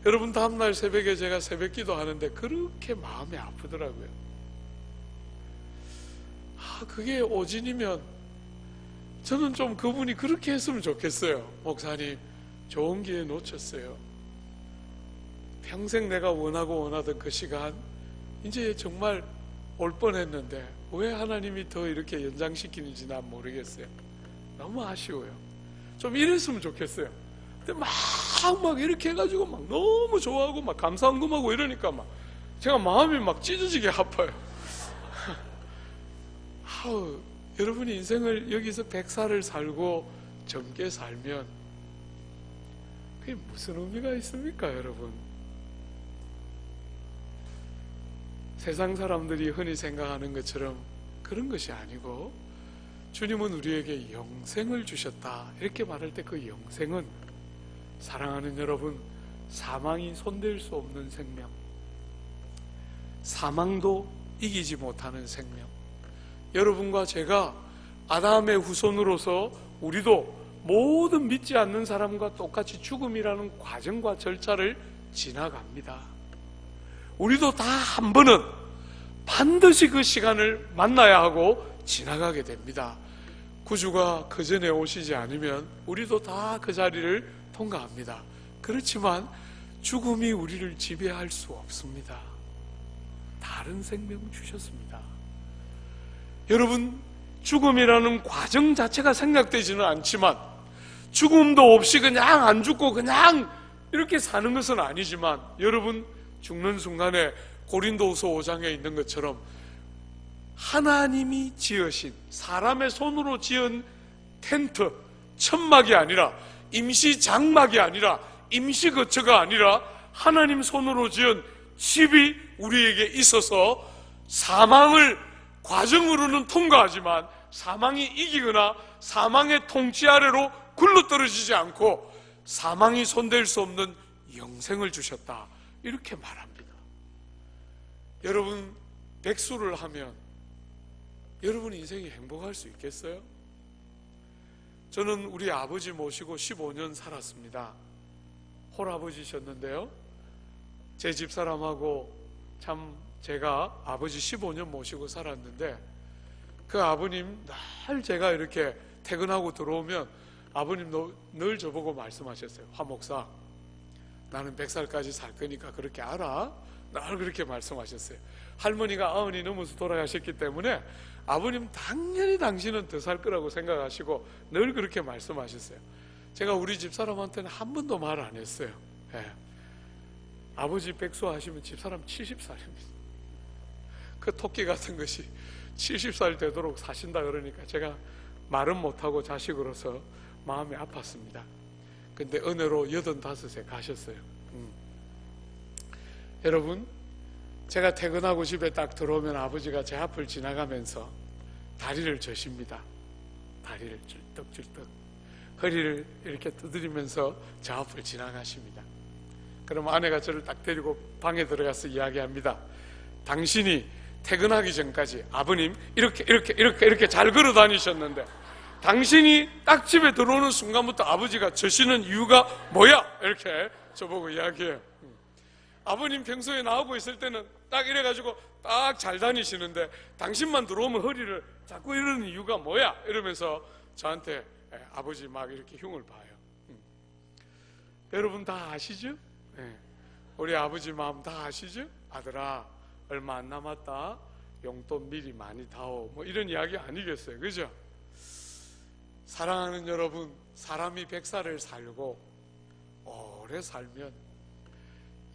여러분 다음날 새벽에 제가 새벽 기도하는데 그렇게 마음이 아프더라고요. 그게 오진이면 저는 좀 그분이 그렇게 했으면 좋겠어요. 목사님 좋은 기회 놓쳤어요. 평생 내가 원하던 그 시간 이제 정말 올 뻔했는데 왜 하나님이 더 이렇게 연장시키는지 난 모르겠어요. 너무 아쉬워요. 좀 이랬으면 좋겠어요. 근데 막 이렇게 해가지고 막 너무 좋아하고 막 감사한금하고 이러니까 막 제가 마음이 막 찢어지게 아파요. 여러분이 인생을 여기서 100살을 살고 젊게 살면 그게 무슨 의미가 있습니까, 여러분? 세상 사람들이 흔히 생각하는 것처럼 그런 것이 아니고 주님은 우리에게 영생을 주셨다 이렇게 말할 때 그 영생은 사랑하는 여러분, 사망이 손댈 수 없는 생명, 사망도 이기지 못하는 생명. 여러분과 제가 아담의 후손으로서 우리도 모든 믿지 않는 사람과 똑같이 죽음이라는 과정과 절차를 지나갑니다. 우리도 다 한 번은 반드시 그 시간을 만나야 하고 지나가게 됩니다. 구주가 그 전에 오시지 않으면 우리도 다 그 자리를 통과합니다. 그렇지만 죽음이 우리를 지배할 수 없습니다. 다른 생명 주셨습니다. 여러분, 죽음이라는 과정 자체가 생략되지는 않지만 죽음도 없이 그냥 안 죽고 그냥 이렇게 사는 것은 아니지만 여러분, 죽는 순간에 고린도후서 5장에 있는 것처럼 하나님이 지으신, 사람의 손으로 지은 텐트, 천막이 아니라, 임시 장막이 아니라, 임시 거처가 아니라 하나님 손으로 지은 집이 우리에게 있어서 사망을 과정으로는 통과하지만 사망이 이기거나 사망의 통치 아래로 굴러떨어지지 않고 사망이 손댈 수 없는 영생을 주셨다, 이렇게 말합니다. 여러분, 백수를 하면 여러분 인생이 행복할 수 있겠어요? 저는 우리 아버지 모시고 15년 살았습니다. 홀아버지셨는데요, 제 집사람하고 참 제가 아버지 15년 모시고 살았는데 그 아버님 늘 제가 이렇게 퇴근하고 들어오면 아버님 늘 저보고 말씀하셨어요. 화 목사, 나는 100살까지 살 거니까 그렇게 알아? 늘 그렇게 말씀하셨어요. 할머니가 90이 넘어서 돌아가셨기 때문에 아버님 당연히 당신은 더 살 거라고 생각하시고 늘 그렇게 말씀하셨어요. 제가 우리 집사람한테는 한 번도 말 안 했어요. 아버지 백수 하시면 집사람 70살입니다. 그 토끼 같은 것이 70살 되도록 사신다 그러니까 제가 말은 못하고 자식으로서 마음이 아팠습니다. 근데 은혜로 85세 가셨어요. 여러분, 제가 퇴근하고 집에 딱 들어오면 아버지가 제 앞을 지나가면서 다리를 저십니다. 다리를 줄떡줄떡 허리를 이렇게 두드리면서 제 앞을 지나가십니다. 그럼 아내가 저를 딱 데리고 방에 들어가서 이야기합니다. 당신이 퇴근하기 전까지 아버님 이렇게 잘 걸어 다니셨는데 당신이 딱 집에 들어오는 순간부터 아버지가 저시는 이유가 뭐야? 이렇게 저보고 이야기해요. 아버님 평소에 나오고 있을 때는 딱 이래가지고 딱 잘 다니시는데 당신만 들어오면 허리를 자꾸 이러는 이유가 뭐야? 이러면서 저한테 아버지 막 이렇게 흉을 봐요. 여러분 다 아시죠? 우리 아버지 마음 다 아시죠? 아들아, 얼마 안 남았다, 용돈 미리 많이 다오, 뭐 이런 이야기 아니겠어요, 그죠? 사랑하는 여러분, 사람이 100살을 살고 오래 살면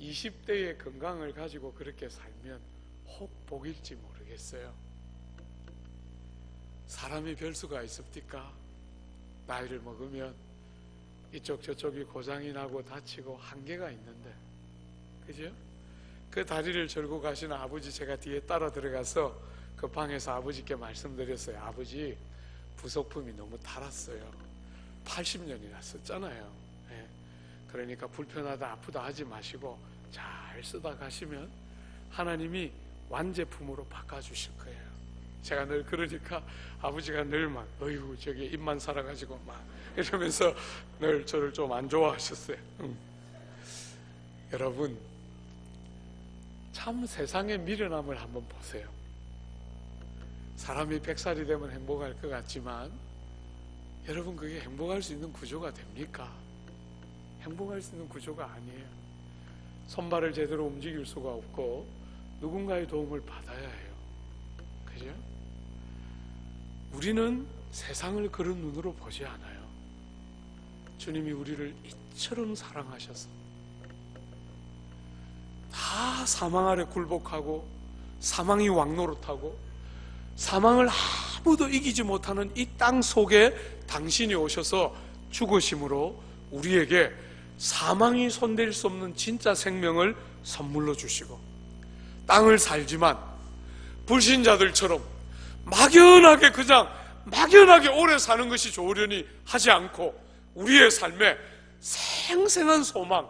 20대의 건강을 가지고 그렇게 살면 혹 복일지 모르겠어요. 사람이 별수가 있습니까? 나이를 먹으면 이쪽 저쪽이 고장이 나고 다치고 한계가 있는데, 그죠? 그 다리를 절고 가시는 아버지 제가 뒤에 따라 들어가서 그 방에서 아버지께 말씀드렸어요. 아버지, 부속품이 너무 달았어요. 80년이나 썼잖아요. 예. 그러니까 불편하다 아프다 하지 마시고 잘 쓰다 가시면 하나님이 완제품으로 바꿔주실 거예요. 제가 늘 그러니까 아버지가 늘 막 어휴 저기 입만 살아가지고 막 이러면서 늘 저를 좀 안 좋아하셨어요. 여러분, 참 세상의 미련함을 한번 보세요. 사람이 100살이 되면 행복할 것 같지만 여러분, 그게 행복할 수 있는 구조가 됩니까? 행복할 수 있는 구조가 아니에요. 손발을 제대로 움직일 수가 없고 누군가의 도움을 받아야 해요. 그죠? 우리는 세상을 그런 눈으로 보지 않아요. 주님이 우리를 이처럼 사랑하셔서 다 사망 아래 굴복하고 사망이 왕노릇하고 사망을 아무도 이기지 못하는 이 땅 속에 당신이 오셔서 죽으심으로 우리에게 사망이 손댈 수 없는 진짜 생명을 선물로 주시고, 땅을 살지만 불신자들처럼 막연하게 그냥 막연하게 오래 사는 것이 좋으려니 하지 않고 우리의 삶에 생생한 소망,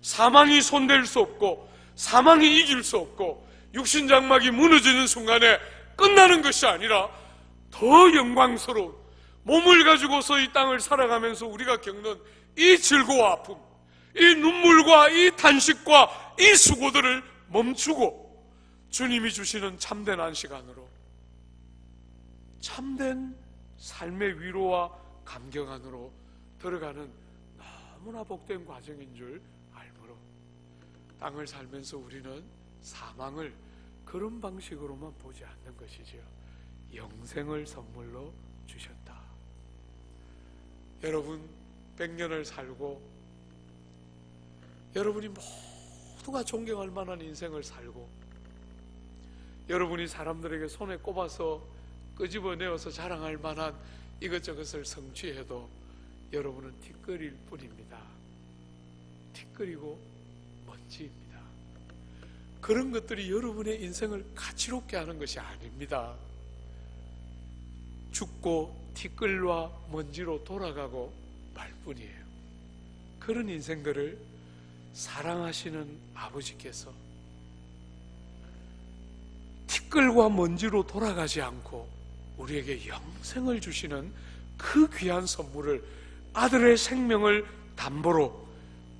사망이 손댈 수 없고 사망이 이길 수 없고 육신장막이 무너지는 순간에 끝나는 것이 아니라 더 영광스러운 몸을 가지고서 이 땅을 살아가면서 우리가 겪는 이 즐거워 아픔, 이 눈물과 이 탄식과 이 수고들을 멈추고 주님이 주시는 참된 안식안으로, 참된 삶의 위로와 감격 안으로 들어가는 너무나 복된 과정인 줄 알므로 땅을 살면서 우리는 사망을 그런 방식으로만 보지 않는 것이죠. 영생을 선물로 주셨다. 여러분 100년을 살고 여러분이 모두가 존경할 만한 인생을 살고 여러분이 사람들에게 손에 꼽아서 끄집어내어서 자랑할 만한 이것저것을 성취해도 여러분은 티끌일 뿐입니다. 티끌이고 먼지입니다. 그런 것들이 여러분의 인생을 가치롭게 하는 것이 아닙니다. 죽고 티끌과 먼지로 돌아가고 말 뿐이에요. 그런 인생들을 사랑하시는 아버지께서 티끌과 먼지로 돌아가지 않고 우리에게 영생을 주시는 그 귀한 선물을, 아들의 생명을 담보로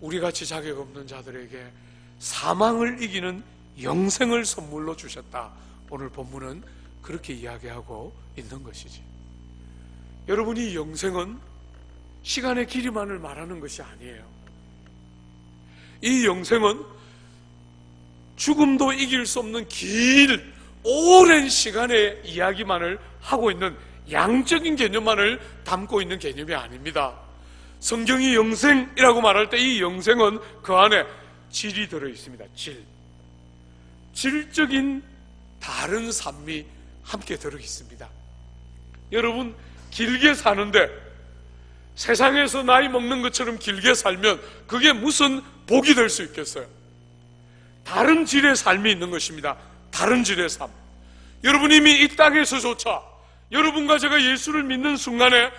우리같이 자격 없는 자들에게 사망을 이기는 영생을 선물로 주셨다. 오늘 본문은 그렇게 이야기하고 있는 것이지. 여러분이 영생은 시간의 길이만을 말하는 것이 아니에요. 이 영생은 죽음도 이길 수 없는 긴 오랜 시간의 이야기만을 하고 있는 양적인 개념만을 담고 있는 개념이 아닙니다. 성경이 영생이라고 말할 때 이 영생은 그 안에 질이 들어 있습니다. 질적인 다른 삶이 함께 들어 있습니다. 여러분 길게 사는데 세상에서 나이 먹는 것처럼 길게 살면 그게 무슨 복이 될 수 있겠어요? 다른 질의 삶이 있는 것입니다. 다른 질의 삶. 여러분 이미 이 땅에서조차 여러분과 제가 예수를 믿는 순간에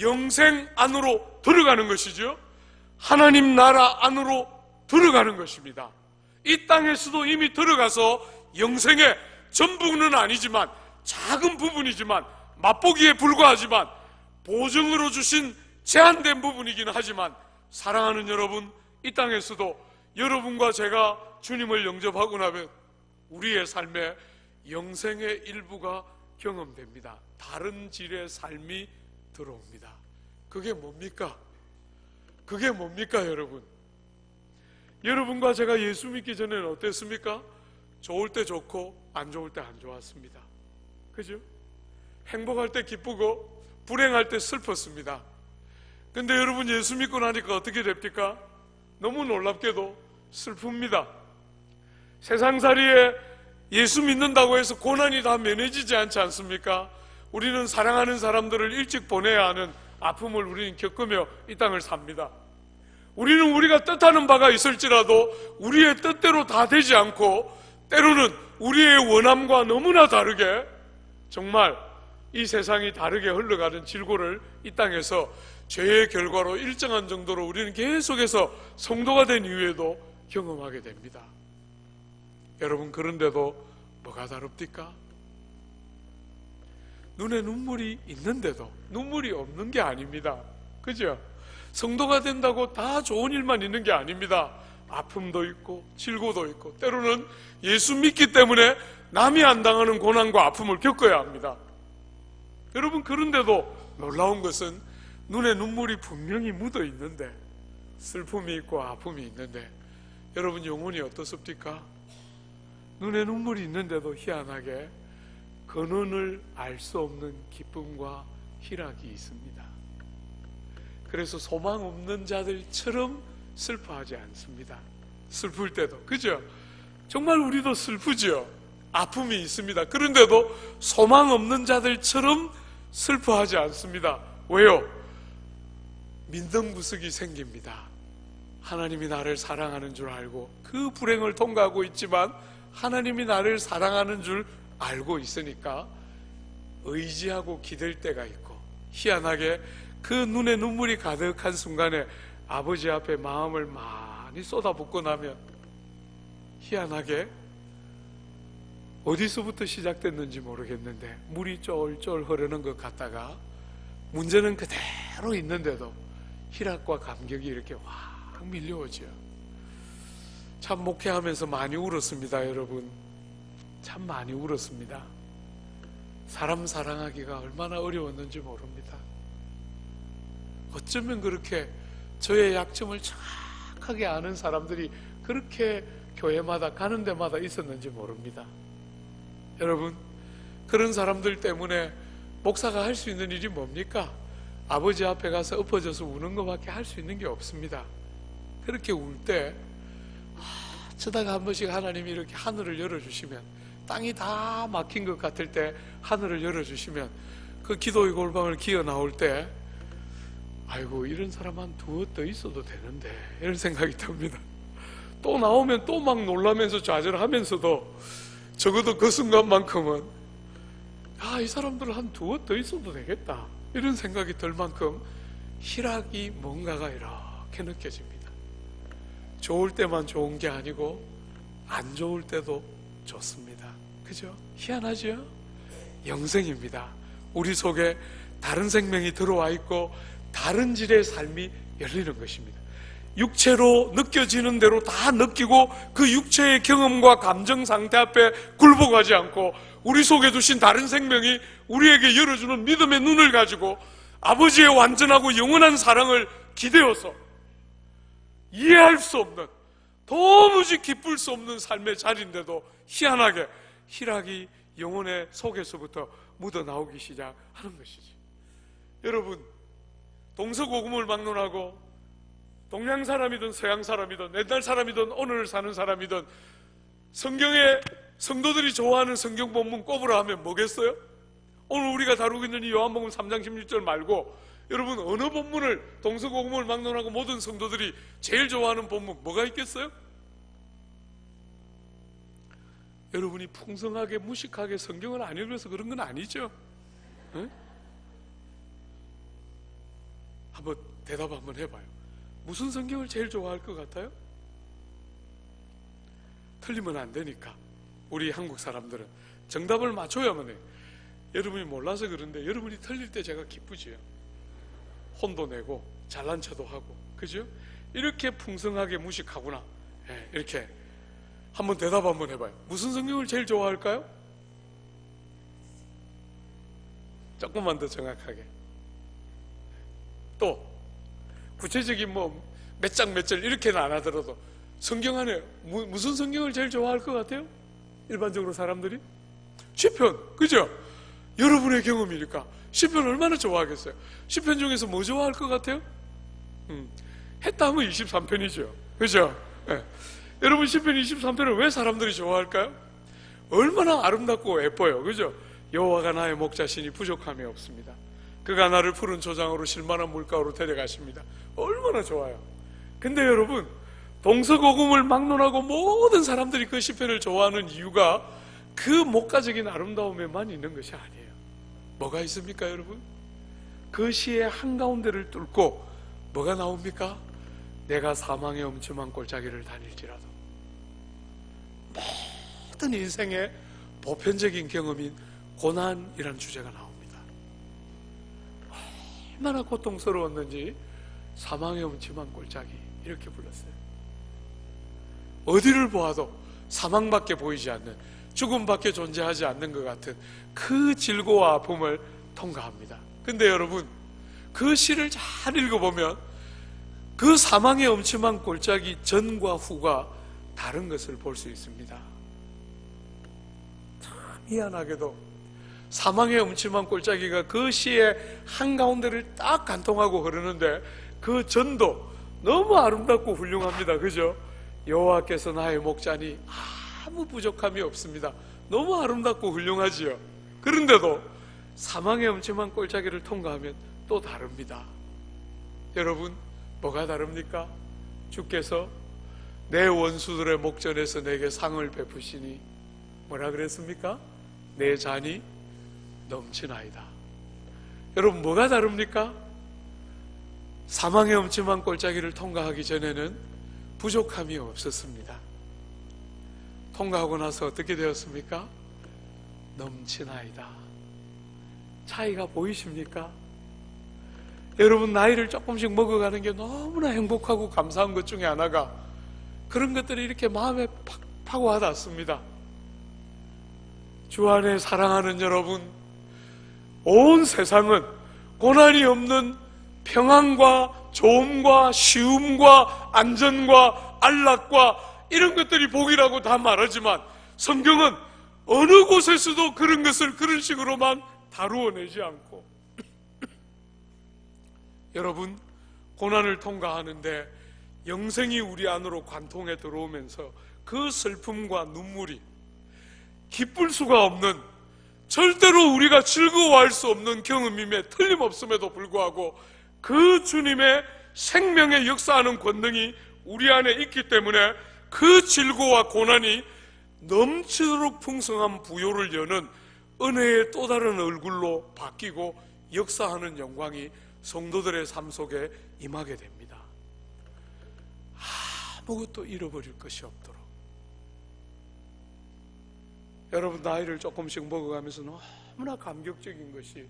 영생 안으로 들어가는 것이죠. 하나님 나라 안으로 들어가는 것입니다. 이 땅에서도 이미 들어가서 영생의 전부는 아니지만 작은 부분이지만 맛보기에 불과하지만 보증으로 주신 제한된 부분이긴 하지만 사랑하는 여러분, 이 땅에서도 여러분과 제가 주님을 영접하고 나면 우리의 삶에 영생의 일부가 경험됩니다. 다른 질의 삶이 들어옵니다. 그게 뭡니까? 그게 뭡니까 여러분? 여러분과 제가 예수 믿기 전에는 어땠습니까? 좋을 때 좋고 안 좋을 때 안 좋았습니다. 그죠? 행복할 때 기쁘고 불행할 때 슬펐습니다. 근데 여러분 예수 믿고 나니까 어떻게 됩니까? 너무 놀랍게도 슬픕니다. 세상살이에 예수 믿는다고 해서 고난이 다 면해지지 않지 않습니까? 우리는 사랑하는 사람들을 일찍 보내야 하는 아픔을 우리는 겪으며 이 땅을 삽니다. 우리는 우리가 뜻하는 바가 있을지라도 우리의 뜻대로 다 되지 않고 때로는 우리의 원함과 너무나 다르게 정말 이 세상이 다르게 흘러가는 질고를 이 땅에서 죄의 결과로 일정한 정도로 우리는 계속해서 성도가 된 이후에도 경험하게 됩니다. 여러분, 그런데도 뭐가 다릅니까? 눈에 눈물이 있는데도 눈물이 없는 게 아닙니다. 그죠? 성도가 된다고 다 좋은 일만 있는 게 아닙니다. 아픔도 있고 질고도 있고 때로는 예수 믿기 때문에 남이 안 당하는 고난과 아픔을 겪어야 합니다. 여러분, 그런데도 놀라운 것은 눈에 눈물이 분명히 묻어 있는데, 슬픔이 있고 아픔이 있는데, 여러분 영혼이 어떻습니까? 눈에 눈물이 있는데도 희한하게 근원을 알 수 없는 기쁨과 희락이 있습니다. 그래서 소망 없는 자들처럼 슬퍼하지 않습니다. 슬플 때도, 그죠? 정말 우리도 슬프죠. 아픔이 있습니다. 그런데도 소망 없는 자들처럼 슬퍼하지 않습니다. 왜요? 민등구석이 생깁니다. 하나님이 나를 사랑하는 줄 알고 그 불행을 통과하고 있지만 하나님이 나를 사랑하는 줄 알고 있으니까 의지하고 기댈 때가 있고, 희한하게 그 눈에 눈물이 가득한 순간에 아버지 앞에 마음을 많이 쏟아붓고 나면 희한하게 어디서부터 시작됐는지 모르겠는데 물이 쫄쫄 흐르는 것 같다가 문제는 그대로 있는데도 희락과 감격이 이렇게 확 밀려오죠. 참 목회하면서 많이 울었습니다. 여러분, 참 많이 울었습니다. 사람 사랑하기가 얼마나 어려웠는지 모릅니다. 어쩌면 그렇게 저의 약점을 정확하게 아는 사람들이 그렇게 교회마다 가는 데마다 있었는지 모릅니다. 여러분, 그런 사람들 때문에 목사가 할 수 있는 일이 뭡니까? 아버지 앞에 가서 엎어져서 우는 것밖에 할 수 있는 게 없습니다. 그렇게 울 때 저다가 한 번씩 하나님이 이렇게 하늘을 열어주시면, 땅이 다 막힌 것 같을 때 하늘을 열어주시면 그 기도의 골방을 기어 나올 때 아이고, 이런 사람 한 두어 더 있어도 되는데 이런 생각이 듭니다. 또 나오면 또 막 놀라면서 좌절하면서도 적어도 그 순간만큼은 이 사람들 한 두어 더 있어도 되겠다 이런 생각이 들 만큼 희락이 뭔가가 이렇게 느껴집니다. 좋을 때만 좋은 게 아니고 안 좋을 때도 좋습니다. 그죠? 희한하죠? 영생입니다. 우리 속에 다른 생명이 들어와 있고 다른 질의 삶이 열리는 것입니다. 육체로 느껴지는 대로 다 느끼고 그 육체의 경험과 감정 상태 앞에 굴복하지 않고 우리 속에 두신 다른 생명이 우리에게 열어주는 믿음의 눈을 가지고 아버지의 완전하고 영원한 사랑을 기대어서 이해할 수 없는, 도무지 기쁠 수 없는 삶의 자리인데도 희한하게 희락이 영혼의 속에서부터 묻어나오기 시작하는 것이지. 여러분, 동서고금을 막론하고 동양 사람이든 서양 사람이든 옛날 사람이든 오늘 사는 사람이든 성경에 성도들이 좋아하는 성경 본문 꼽으라 하면 뭐겠어요? 오늘 우리가 다루고 있는 이 요한복음 3장 16절 말고 여러분, 어느 본문을 동서고금을 막론하고 모든 성도들이 제일 좋아하는 본문 뭐가 있겠어요? 여러분이 풍성하게 무식하게 성경을 안 읽어서 그런 건 아니죠? 네? 한번 대답 한번 해봐요. 무슨 성경을 제일 좋아할 것 같아요? 틀리면 안 되니까 우리 한국 사람들은 정답을 맞춰야만 해요. 여러분이 몰라서 그런데 여러분이 틀릴 때 제가 기쁘지요. 혼도 내고 잘난 척도 하고, 그죠? 이렇게 풍성하게 무식하구나. 네, 이렇게 한번 대답 한번 해봐요. 무슨 성경을 제일 좋아할까요? 조금만 더 정확하게. 또 구체적인 몇 장 몇 절 이렇게는 안 하더라도 성경 안에 무슨 성경을 제일 좋아할 것 같아요? 일반적으로 사람들이? 시편, 그죠? 여러분의 경험이니까 시편 얼마나 좋아하겠어요? 시편 중에서 뭐 좋아할 것 같아요? 했다 하면 23편이죠. 그죠? 예. 여러분, 시편 23편을 왜 사람들이 좋아할까요? 얼마나 아름답고 예뻐요. 그죠? 여호와가 나의 목자시니 부족함이 없습니다. 그가 나를 푸른 초장으로 실만한 물가로 데려가십니다. 얼마나 좋아요. 근데 여러분, 동서고금을 막론하고 모든 사람들이 그 시편을 좋아하는 이유가 그 목가적인 아름다움에만 있는 것이 아니에요. 뭐가 있습니까, 여러분? 그 시의 한가운데를 뚫고 뭐가 나옵니까? 내가 사망의 엄침한 골짜기를 다닐지라도. 모든 인생의 보편적인 경험인 고난이라는 주제가 나옵니다. 얼마나 고통스러웠는지 사망의 엄침한 골짜기 이렇게 불렀어요. 어디를 보아도 사망밖에 보이지 않는, 죽음밖에 존재하지 않는 것 같은 그 질고와 아픔을 통과합니다. 근데 여러분, 그 시를 잘 읽어보면 그 사망의 엄침한 골짜기 전과 후가 다른 것을 볼 수 있습니다. 참 미안하게도 사망의 엄침한 골짜기가 그 시의 한가운데를 딱 관통하고 흐르는데 그 전도 너무 아름답고 훌륭합니다. 그죠? 여호와께서 나의 목자니 아무 부족함이 없습니다. 너무 아름답고 훌륭하지요. 그런데도 사망의 엄침한 골짜기를 통과하면 또 다릅니다. 여러분, 뭐가 다릅니까? 주께서 내 원수들의 목전에서 내게 상을 베푸시니 뭐라 그랬습니까? 내 잔이 넘치나이다. 여러분, 뭐가 다릅니까? 사망의 엄침한 골짜기를 통과하기 전에는 부족함이 없었습니다. 통과하고 나서 어떻게 되었습니까? 넘치나이다. 차이가 보이십니까? 여러분, 나이를 조금씩 먹어가는 게 너무나 행복하고 감사한 것 중에 하나가 그런 것들이 이렇게 마음에 팍 파고와닿습니다. 주 안에 사랑하는 여러분, 온 세상은 고난이 없는 평안과 좋음과 쉬움과 안전과 안락과 이런 것들이 복이라고 다 말하지만 성경은 어느 곳에서도 그런 것을 그런 식으로만 다루어내지 않고 여러분, 고난을 통과하는데 영생이 우리 안으로 관통해 들어오면서 그 슬픔과 눈물이 기쁠 수가 없는, 절대로 우리가 즐거워할 수 없는 경험임에 틀림없음에도 불구하고 그 주님의 생명의 역사하는 권능이 우리 안에 있기 때문에 그 질고와 고난이 넘치도록 풍성한 부요를 여는 은혜의 또 다른 얼굴로 바뀌고 역사하는 영광이 성도들의 삶 속에 임하게 됩니다. 아무것도 잃어버릴 것이 없도록. 여러분, 나이를 조금씩 먹어가면서 너무나 감격적인 것이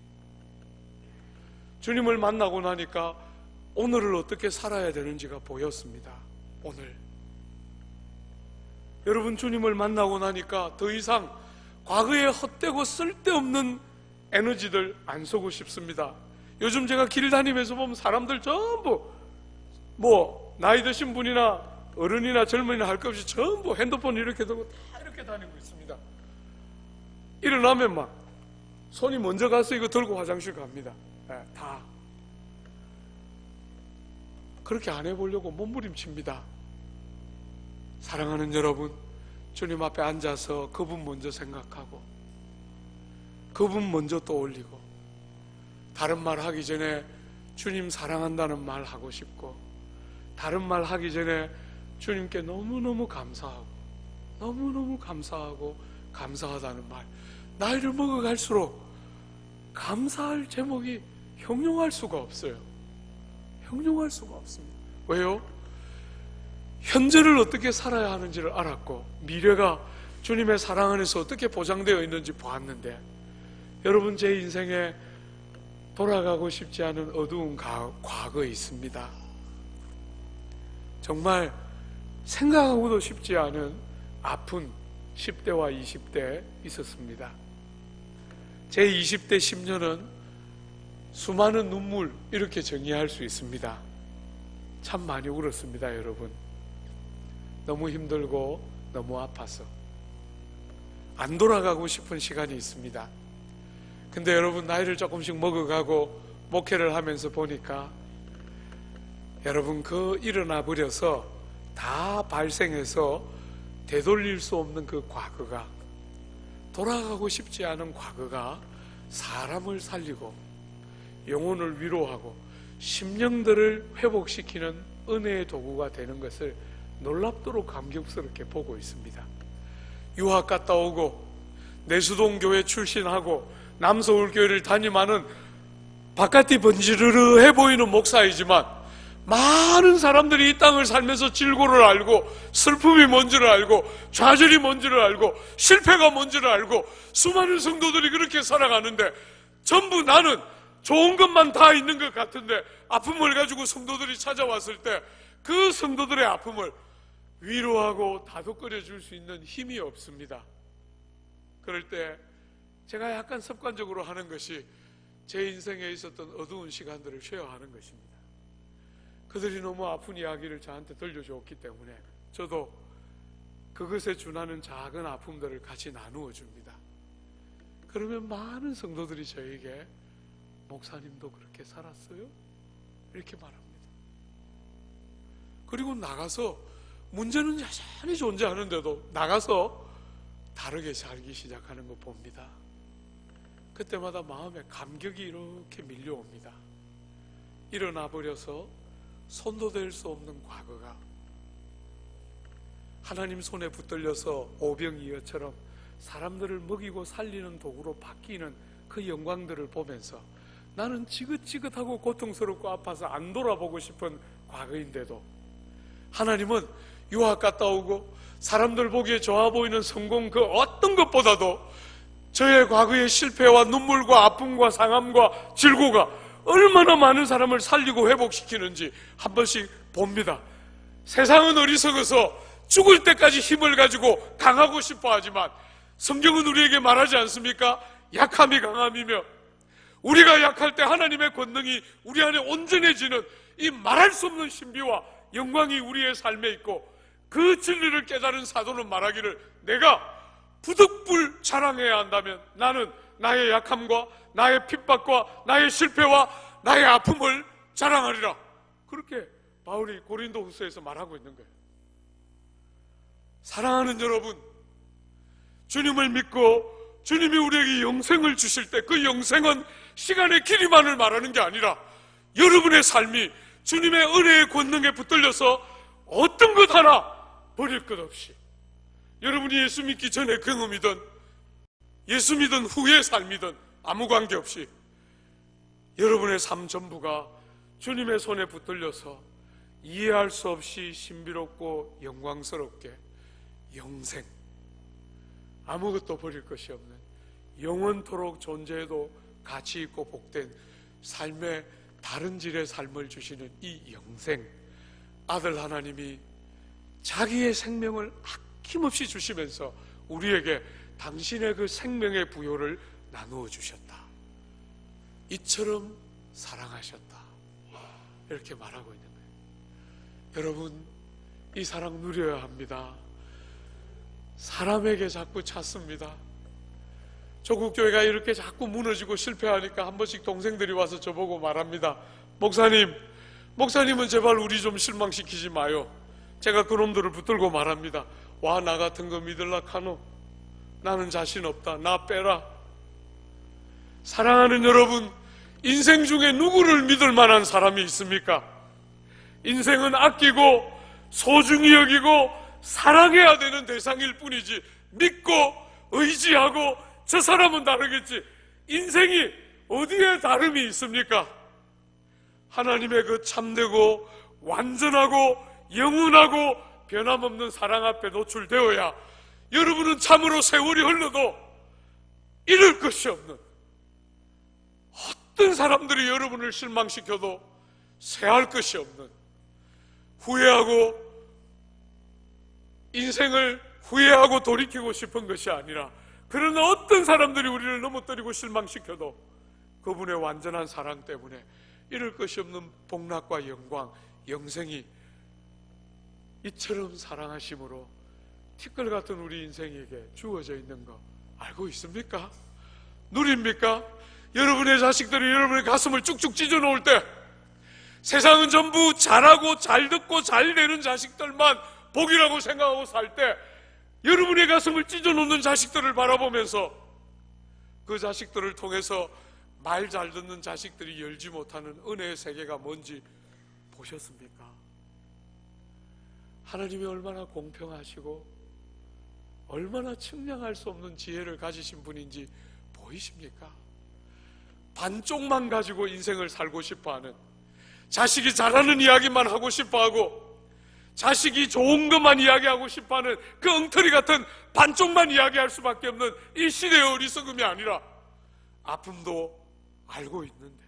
주님을 만나고 나니까 오늘을 어떻게 살아야 되는지가 보였습니다. 오늘 여러분, 주님을 만나고 나니까 더 이상 과거에 헛되고 쓸데없는 에너지들 안 쓰고 싶습니다. 요즘 제가 길 다니면서 보면 사람들 전부 나이 드신 분이나 어른이나 젊은이나 할 것 없이 전부 핸드폰 이렇게 들고 다 이렇게 다니고 있습니다. 일어나면 막 손이 먼저 가서 이거 들고 화장실 갑니다. 다 그렇게 안 해보려고 몸부림칩니다. 사랑하는 여러분, 주님 앞에 앉아서 그분 먼저 생각하고 그분 먼저 떠올리고 다른 말 하기 전에 주님 사랑한다는 말 하고 싶고 다른 말 하기 전에 주님께 너무너무 감사하고 너무너무 감사하고 감사하다는 말. 나이를 먹어갈수록 감사할 제목이 형용할 수가 없어요. 형용할 수가 없습니다. 왜요? 현재를 어떻게 살아야 하는지를 알았고 미래가 주님의 사랑 안에서 어떻게 보장되어 있는지 보았는데, 여러분, 제 인생에 돌아가고 싶지 않은 어두운 과거에 있습니다. 정말 생각하고도 쉽지 않은 아픈 10대와 20대에 있었습니다. 제 20대 10년은 수많은 눈물, 이렇게 정의할 수 있습니다. 참 많이 울었습니다, 여러분. 너무 힘들고 너무 아파서 안 돌아가고 싶은 시간이 있습니다. 근데 여러분, 나이를 조금씩 먹어가고 목회를 하면서 보니까 여러분, 그 일어나 버려서 다 발생해서 되돌릴 수 없는 그 과거가, 돌아가고 싶지 않은 과거가 사람을 살리고 영혼을 위로하고 심령들을 회복시키는 은혜의 도구가 되는 것을 놀랍도록 감격스럽게 보고 있습니다. 유학 갔다 오고 내수동 교회 출신하고 남서울교회를 담임하는 바깥이 번지르르해 보이는 목사이지만 많은 사람들이 이 땅을 살면서 질고를 알고 슬픔이 뭔지를 알고 좌절이 뭔지를 알고 실패가 뭔지를 알고 수많은 성도들이 그렇게 살아가는데 전부 나는 좋은 것만 다 있는 것 같은데 아픔을 가지고 성도들이 찾아왔을 때 그 성도들의 아픔을 위로하고 다독거려 줄 수 있는 힘이 없습니다. 그럴 때 제가 약간 습관적으로 하는 것이 제 인생에 있었던 어두운 시간들을 쉐어하는 것입니다. 그들이 너무 아픈 이야기를 저한테 들려주었기 때문에 저도 그것에 준하는 작은 아픔들을 같이 나누어 줍니다. 그러면 많은 성도들이 저에게 목사님도 그렇게 살았어요? 이렇게 말합니다. 그리고 나가서 문제는 여전히 존재하는데도 나가서 다르게 살기 시작하는 거 봅니다. 그때마다 마음에 감격이 이렇게 밀려옵니다. 일어나 버려서 손도 댈 수 없는 과거가 하나님 손에 붙들려서 오병이어처럼 사람들을 먹이고 살리는 도구로 바뀌는 그 영광들을 보면서 나는 지긋지긋하고 고통스럽고 아파서 안 돌아보고 싶은 과거인데도 하나님은 유학 갔다 오고 사람들 보기에 좋아 보이는 성공 그 어떤 것보다도 저의 과거의 실패와 눈물과 아픔과 상함과 질고가 얼마나 많은 사람을 살리고 회복시키는지 한 번씩 봅니다. 세상은 어리석어서 죽을 때까지 힘을 가지고 강하고 싶어 하지만 성경은 우리에게 말하지 않습니까? 약함이 강함이며 우리가 약할 때 하나님의 권능이 우리 안에 온전해지는 이 말할 수 없는 신비와 영광이 우리의 삶에 있고 그 진리를 깨달은 사도는 말하기를 내가 부득불 자랑해야 한다면 나는 나의 약함과 나의 핍박과 나의 실패와 나의 아픔을 자랑하리라. 그렇게 바울이 고린도후서에서 말하고 있는 거예요. 사랑하는 여러분, 주님을 믿고 주님이 우리에게 영생을 주실 때 그 영생은 시간의 길이만을 말하는 게 아니라 여러분의 삶이 주님의 은혜의 권능에 붙들려서 어떤 것 하나 버릴 것 없이 여러분이 예수 믿기 전에 경험이든 예수 믿은 후의 삶이든 아무 관계없이 여러분의 삶 전부가 주님의 손에 붙들려서 이해할 수 없이 신비롭고 영광스럽게 영생, 아무것도 버릴 것이 없는 영원토록 존재해도 가치 있고 복된 삶의 다른 질의 삶을 주시는 이 영생, 아들 하나님이 자기의 생명을 아낌없이 주시면서 우리에게 당신의 그 생명의 부요를 나누어 주셨다. 이처럼 사랑하셨다. 이렇게 말하고 있는 거예요. 여러분, 이 사랑 누려야 합니다. 사람에게 자꾸 찾습니다. 조국교회가 이렇게 자꾸 무너지고 실패하니까 한 번씩 동생들이 와서 저보고 말합니다. 목사님은 제발 우리 좀 실망시키지 마요. 제가 그놈들을 붙들고 말합니다. 와, 나 같은 거 믿을라 카노? 나는 자신 없다. 나 빼라. 사랑하는 여러분, 인생 중에 누구를 믿을 만한 사람이 있습니까? 인생은 아끼고 소중히 여기고 사랑해야 되는 대상일 뿐이지 믿고 의지하고 저 사람은 다르겠지 인생이 어디에 다름이 있습니까? 하나님의 그 참되고 완전하고 영원하고 변함없는 사랑 앞에 노출되어야 여러분은 참으로 세월이 흘러도 잃을 것이 없는, 어떤 사람들이 여러분을 실망시켜도 쇠할 것이 없는, 후회하고 인생을 후회하고 돌이키고 싶은 것이 아니라 그러나 어떤 사람들이 우리를 넘어뜨리고 실망시켜도 그분의 완전한 사랑 때문에 잃을 것이 없는 복락과 영광, 영생이 이처럼 사랑하심으로 티끌 같은 우리 인생에게 주어져 있는 거 알고 있습니까? 누립니까? 여러분의 자식들이 여러분의 가슴을 쭉쭉 찢어 놓을 때 세상은 전부 잘하고 잘 듣고 잘 되는 자식들만 복이라고 생각하고 살 때, 여러분의 가슴을 찢어놓는 자식들을 바라보면서 그 자식들을 통해서 말 잘 듣는 자식들이 열지 못하는 은혜의 세계가 뭔지 보셨습니까? 하나님이 얼마나 공평하시고 얼마나 측량할 수 없는 지혜를 가지신 분인지 보이십니까? 반쪽만 가지고 인생을 살고 싶어하는, 자식이 잘하는 이야기만 하고 싶어하고 자식이 좋은 것만 이야기하고 싶어하는 그 엉터리 같은 반쪽만 이야기할 수밖에 없는 이 시대의 어리석음이 아니라 아픔도 알고 있는데,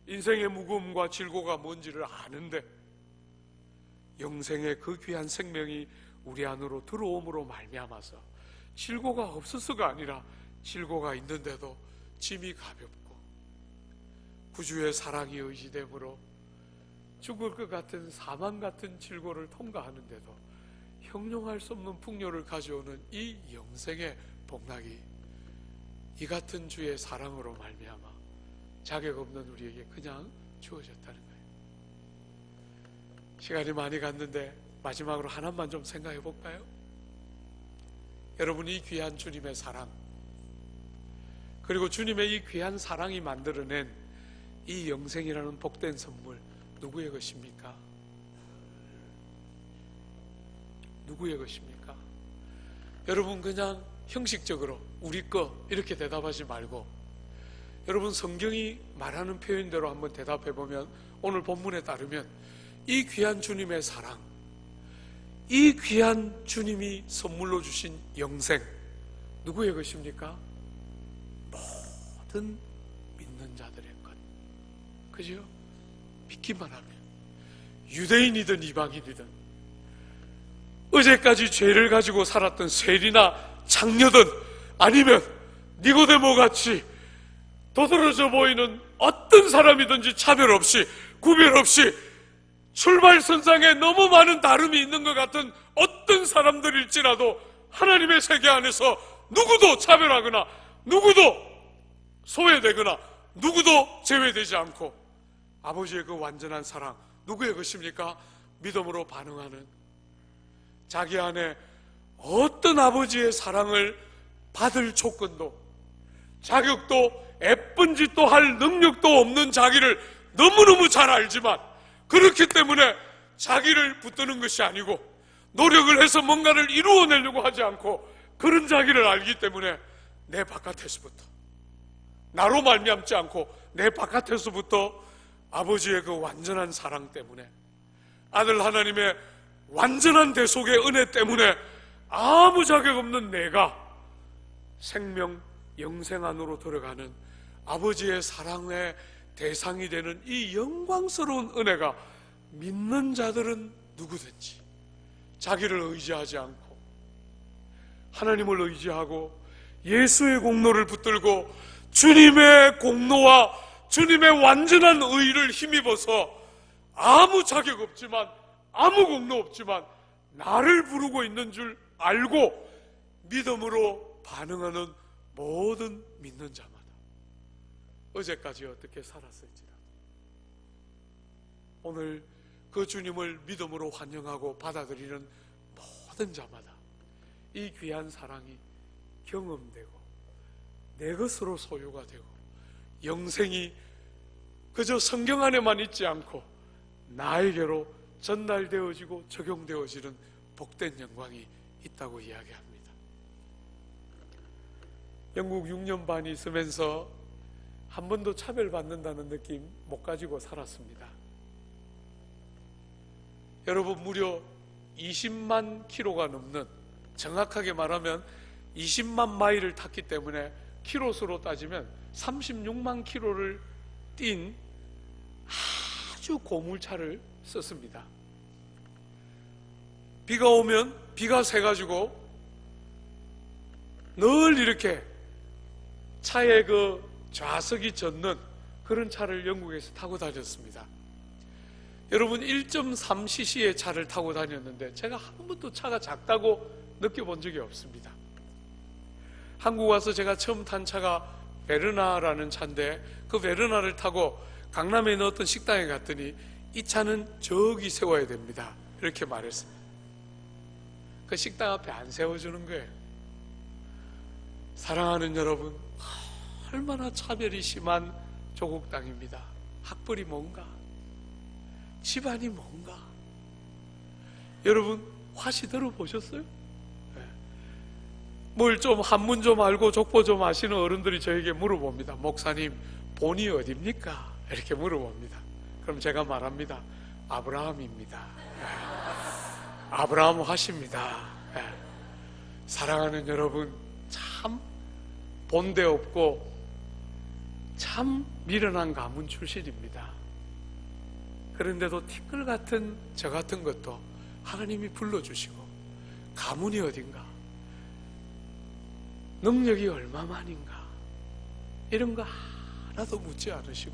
인생의 무거움과 질고가 뭔지를 아는데, 영생의 그 귀한 생명이 우리 안으로 들어옴으로 말미암아서 질고가 없어서가 아니라 질고가 있는데도 짐이 가볍고 구주의 사랑이 의지되므로 죽을 것 같은 사망 같은 질고를 통과하는데도 형용할 수 없는 풍요를 가져오는 이 영생의 복락이 이 같은 주의 사랑으로 말미암아 자격 없는 우리에게 그냥 주어졌다는 거예요. 시간이 많이 갔는데 마지막으로 하나만 좀 생각해 볼까요? 여러분, 이 귀한 주님의 사랑, 그리고 주님의 이 귀한 사랑이 만들어낸 이 영생이라는 복된 선물, 누구의 것입니까? 누구의 것입니까? 여러분, 그냥 형식적으로 우리 거 이렇게 대답하지 말고, 여러분, 성경이 말하는 표현대로 한번 대답해 보면, 오늘 본문에 따르면 이 귀한 주님의 사랑, 이 귀한 주님이 선물로 주신 영생, 누구의 것입니까? 모든 믿는 자들의 것. 그죠? 믿기만 하면, 유대인이든 이방인이든, 어제까지 죄를 가지고 살았던 세리나 장녀든 아니면 니고데모 같이 도드라져 보이는 어떤 사람이든지 차별 없이, 구별 없이 출발선상에 너무 많은 다름이 있는 것 같은 어떤 사람들일지라도 하나님의 세계 안에서 누구도 차별하거나 누구도 소외되거나 누구도 제외되지 않고 아버지의 그 완전한 사랑, 누구의 것입니까? 믿음으로 반응하는, 자기 안에 어떤 아버지의 사랑을 받을 조건도 자격도 예쁜 짓도 할 능력도 없는 자기를 너무너무 잘 알지만, 그렇기 때문에 자기를 붙드는 것이 아니고 노력을 해서 뭔가를 이루어내려고 하지 않고, 그런 자기를 알기 때문에 내 바깥에서부터, 나로 말미암지 않고 내 바깥에서부터 아버지의 그 완전한 사랑 때문에, 아들 하나님의 완전한 대속의 은혜 때문에 아무 자격 없는 내가 생명 영생 안으로 들어가는 아버지의 사랑의 대상이 되는 이 영광스러운 은혜가 믿는 자들은 누구든지 자기를 의지하지 않고 하나님을 의지하고 예수의 공로를 붙들고 주님의 공로와 주님의 완전한 의를 힘입어서 아무 자격 없지만, 아무 공로 없지만 나를 부르고 있는 줄 알고 믿음으로 반응하는 모든 믿는 자마다 어제까지 어떻게 살았을지라도 오늘 그 주님을 믿음으로 환영하고 받아들이는 모든 자마다 이 귀한 사랑이 경험되고 내 것으로 소유가 되고 영생이 그저 성경 안에만 있지 않고 나에게로 전달되어지고 적용되어지는 복된 영광이 있다고 이야기합니다. 영국 6년 반 있으면서 한 번도 차별받는다는 느낌 못 가지고 살았습니다. 여러분, 무려 20만 킬로가 넘는, 정확하게 말하면 20만 마일을 탔기 때문에 키로수로 따지면 36만 킬로를 뛴 아주 고물차를 썼습니다. 비가 오면 비가 새가지고 늘 이렇게 차에 그 좌석이 젖는 그런 차를 영국에서 타고 다녔습니다. 여러분, 1.3cc의 차를 타고 다녔는데 제가 한 번도 차가 작다고 느껴본 적이 없습니다. 한국 와서 제가 처음 탄 차가 베르나라는 차인데, 그 베르나를 타고 강남에 있는 어떤 식당에 갔더니 이 차는 저기 세워야 됩니다, 이렇게 말했습니다. 그 식당 앞에 안 세워주는 거예요. 사랑하는 여러분, 얼마나 차별이 심한 조국 땅입니다. 학벌이 뭔가, 집안이 뭔가. 여러분 화시 들어보셨어요? 뭘 좀 한문 좀 알고 족보 좀 아시는 어른들이 저에게 물어봅니다. 목사님, 본이 어딥니까? 이렇게 물어봅니다. 그럼 제가 말합니다. 아브라함입니다. 아브라함 화시입니다. 사랑하는 여러분, 참 본데 없고 참 미련한 가문 출신입니다. 그런데도 티끌 같은 저 같은 것도 하나님이 불러주시고, 가문이 어딘가, 능력이 얼마만인가, 이런 거 하나도 묻지 않으시고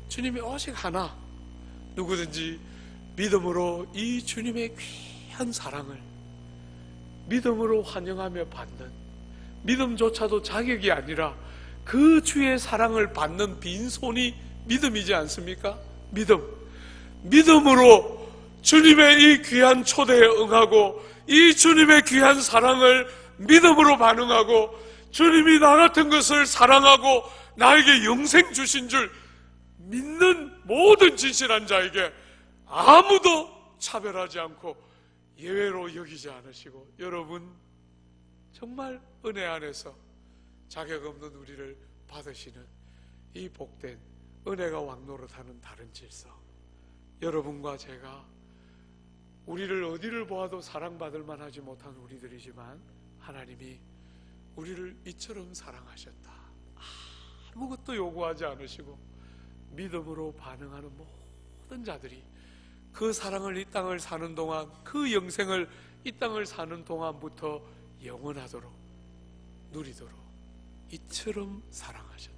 주님이 오직 하나, 누구든지 믿음으로 이 주님의 귀한 사랑을 믿음으로 환영하며 받는, 믿음조차도 자격이 아니라 그 주의 사랑을 받는 빈손이 믿음이지 않습니까? 믿음으로 주님의 이 귀한 초대에 응하고 이 주님의 귀한 사랑을 믿음으로 반응하고 주님이 나 같은 것을 사랑하고 나에게 영생 주신 줄 믿는 모든 진실한 자에게 아무도 차별하지 않고 예외로 여기지 않으시고, 여러분 정말 은혜 안에서 자격 없는 우리를 받으시는 이 복된 은혜가 왕노릇하는 다른 질서, 여러분과 제가 우리를 어디를 보아도 사랑받을 만하지 못한 우리들이지만 하나님이 우리를 이처럼 사랑하셨다. 아무것도 요구하지 않으시고 믿음으로 반응하는 모든 자들이 그 사랑을 이 땅을 사는 동안, 그 영생을 이 땅을 사는 동안부터 영원하도록 누리도록 이처럼 사랑하셨다.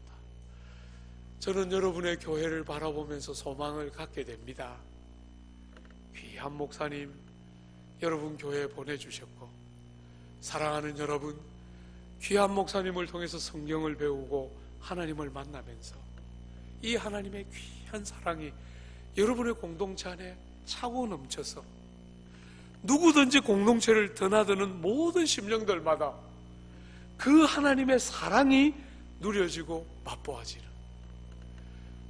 저는 여러분의 교회를 바라보면서 소망을 갖게 됩니다. 귀한 목사님 여러분 교회에 보내주셨고, 사랑하는 여러분, 귀한 목사님을 통해서 성경을 배우고 하나님을 만나면서 이 하나님의 귀한 사랑이 여러분의 공동체 안에 차고 넘쳐서 누구든지 공동체를 드나드는 모든 심령들마다 그 하나님의 사랑이 누려지고 맛보아지는,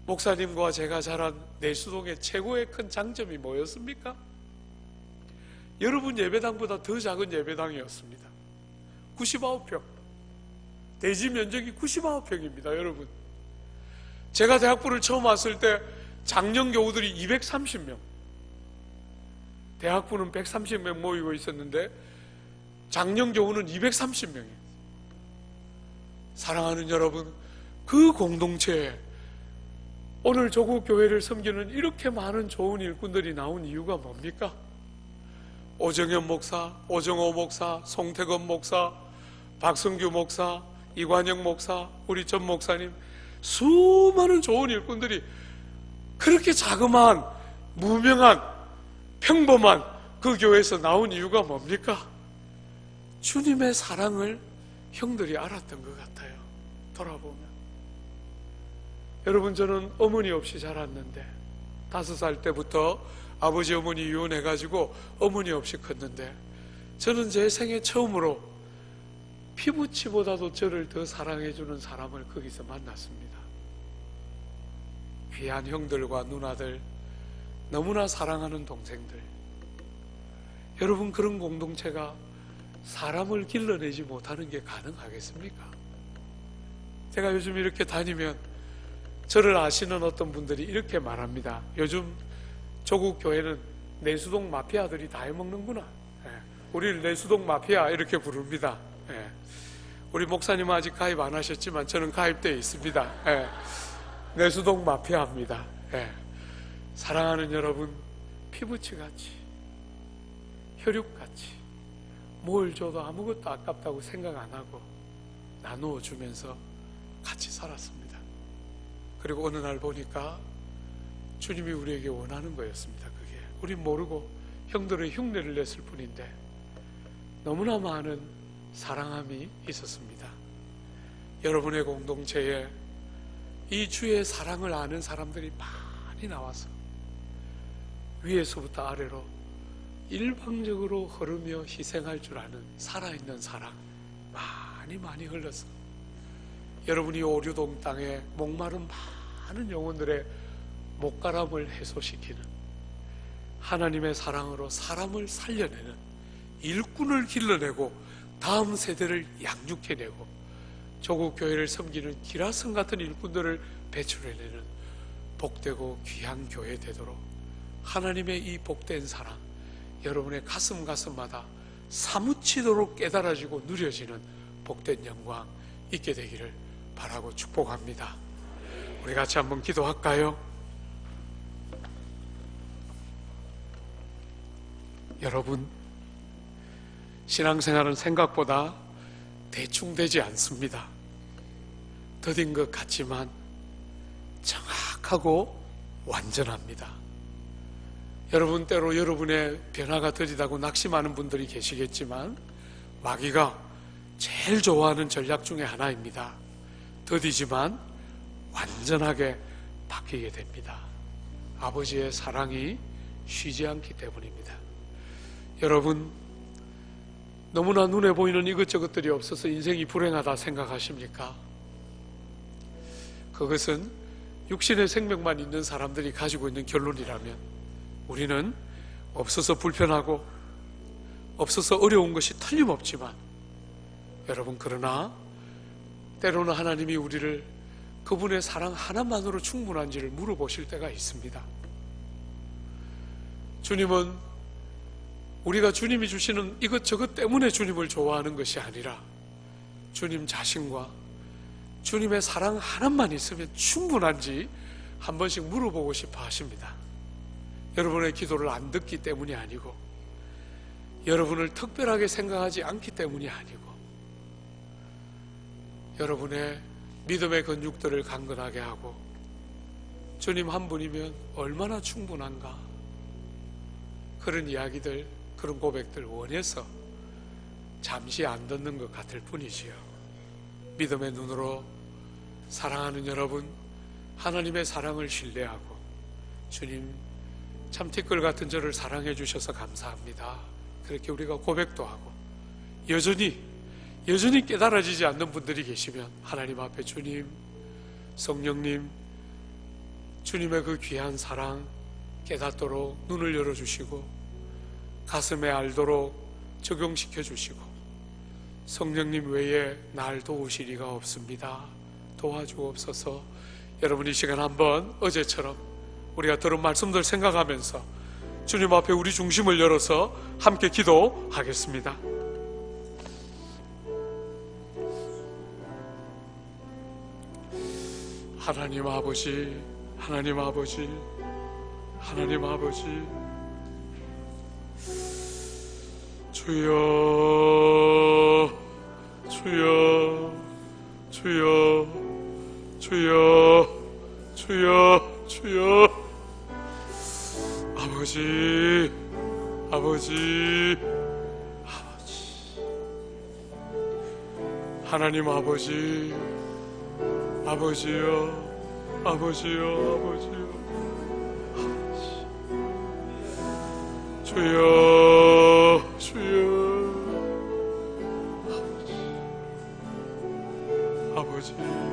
목사님과 제가 자란 내수동의 최고의 큰 장점이 뭐였습니까? 여러분 예배당보다 더 작은 예배당이었습니다. 99평, 대지 면적이 99평입니다. 여러분, 제가 대학부를 처음 왔을 때 작년 교우들이 230명, 대학부는 130명 모이고 있었는데 작년 교우는 230명이에요. 사랑하는 여러분, 그 공동체에 오늘 조국 교회를 섬기는 이렇게 많은 좋은 일꾼들이 나온 이유가 뭡니까? 오정현 목사, 오정호 목사, 송태건 목사, 박성규 목사, 이관영 목사, 우리 전 목사님, 수많은 좋은 일꾼들이 그렇게 자그마한, 무명한, 평범한 그 교회에서 나온 이유가 뭡니까? 주님의 사랑을 형들이 알았던 것 같아요. 돌아보면. 여러분, 저는 어머니 없이 자랐는데 5살 때부터 아버지 어머니 이혼해가지고 어머니 없이 컸는데, 저는 제 생애 처음으로 피부치보다도 저를 더 사랑해주는 사람을 거기서 만났습니다. 귀한 형들과 누나들, 너무나 사랑하는 동생들. 여러분, 그런 공동체가 사람을 길러내지 못하는 게 가능하겠습니까? 제가 요즘 이렇게 다니면 저를 아시는 어떤 분들이 이렇게 말합니다. 요즘 조국 교회는 내수동 마피아들이 다 해먹는구나. 우리를 내수동 마피아 이렇게 부릅니다. 우리 목사님은 아직 가입 안 하셨지만 저는 가입되어 있습니다. 내수동 마피아입니다. 사랑하는 여러분, 피부치같이, 혈육같이 뭘 줘도 아무것도 아깝다고 생각 안 하고 나누어 주면서 같이 살았습니다. 그리고 어느 날 보니까 주님이 우리에게 원하는 거였습니다. 그게 우린 모르고 형들의 흉내를 냈을 뿐인데 너무나 많은 사랑함이 있었습니다. 여러분의 공동체에 이 주의 사랑을 아는 사람들이 많이 나와서 위에서부터 아래로 일방적으로 흐르며 희생할 줄 아는 살아있는 사랑 많이 흘렀어. 여러분이 오류동 땅에 목마른 많은 영혼들의 목가람을 해소시키는 하나님의 사랑으로 사람을 살려내는 일꾼을 길러내고 다음 세대를 양육해내고 조국 교회를 섬기는 기라성 같은 일꾼들을 배출해내는 복되고 귀한 교회 되도록 하나님의 이 복된 사랑 여러분의 가슴마다 사무치도록 깨달아지고 누려지는 복된 영광 있게 되기를 바라고 축복합니다. 우리 같이 한번 기도할까요? 여러분, 신앙생활은 생각보다 대충 되지 않습니다. 더딘 것 같지만 정확하고 완전합니다. 여러분, 때로 여러분의 변화가 더디다고 낙심하는 분들이 계시겠지만 마귀가 제일 좋아하는 전략 중에 하나입니다. 더디지만 완전하게 바뀌게 됩니다. 아버지의 사랑이 쉬지 않기 때문입니다. 여러분, 너무나 눈에 보이는 이것저것들이 없어서 인생이 불행하다 생각하십니까? 그것은 육신의 생명만 있는 사람들이 가지고 있는 결론이라면 우리는 없어서 불편하고 없어서 어려운 것이 틀림없지만 여러분, 그러나 때로는 하나님이 우리를 그분의 사랑 하나만으로 충분한지를 물어보실 때가 있습니다. 주님은 우리가 주님이 주시는 이것저것 때문에 주님을 좋아하는 것이 아니라 주님 자신과 주님의 사랑 하나만 있으면 충분한지 한 번씩 물어보고 싶어 하십니다. 여러분의 기도를 안 듣기 때문이 아니고 여러분을 특별하게 생각하지 않기 때문이 아니고 여러분의 믿음의 건축들을 강건하게 하고 주님 한 분이면 얼마나 충분한가, 그런 이야기들, 그런 고백들 원해서 잠시 안 듣는 것 같을 뿐이지요. 믿음의 눈으로 사랑하는 여러분, 하나님의 사랑을 신뢰하고 주님 참 티끌 같은 저를 사랑해 주셔서 감사합니다, 그렇게 우리가 고백도 하고 여전히 깨달아지지 않는 분들이 계시면 하나님 앞에 주님, 성령님, 주님의 그 귀한 사랑 깨닫도록 눈을 열어주시고 가슴에 알도록 적용시켜 주시고 성령님 외에 날 도우실 이가 없습니다, 도와주옵소서. 여러분, 이 시간 한번 어제처럼 우리가 들은 말씀들 생각하면서 주님 앞에 우리 중심을 열어서 함께 기도하겠습니다. 하나님 아버지, 하나님 아버지, 하나님 아버지, 주여, 주여, 주여, 주여, 주여, 주여, 아버지, 아버지, 아버지, 하나님 아버지, 아버지요, 아버지요, 아버지요, 아버지, 주여, 주여, 아버지, 아버지.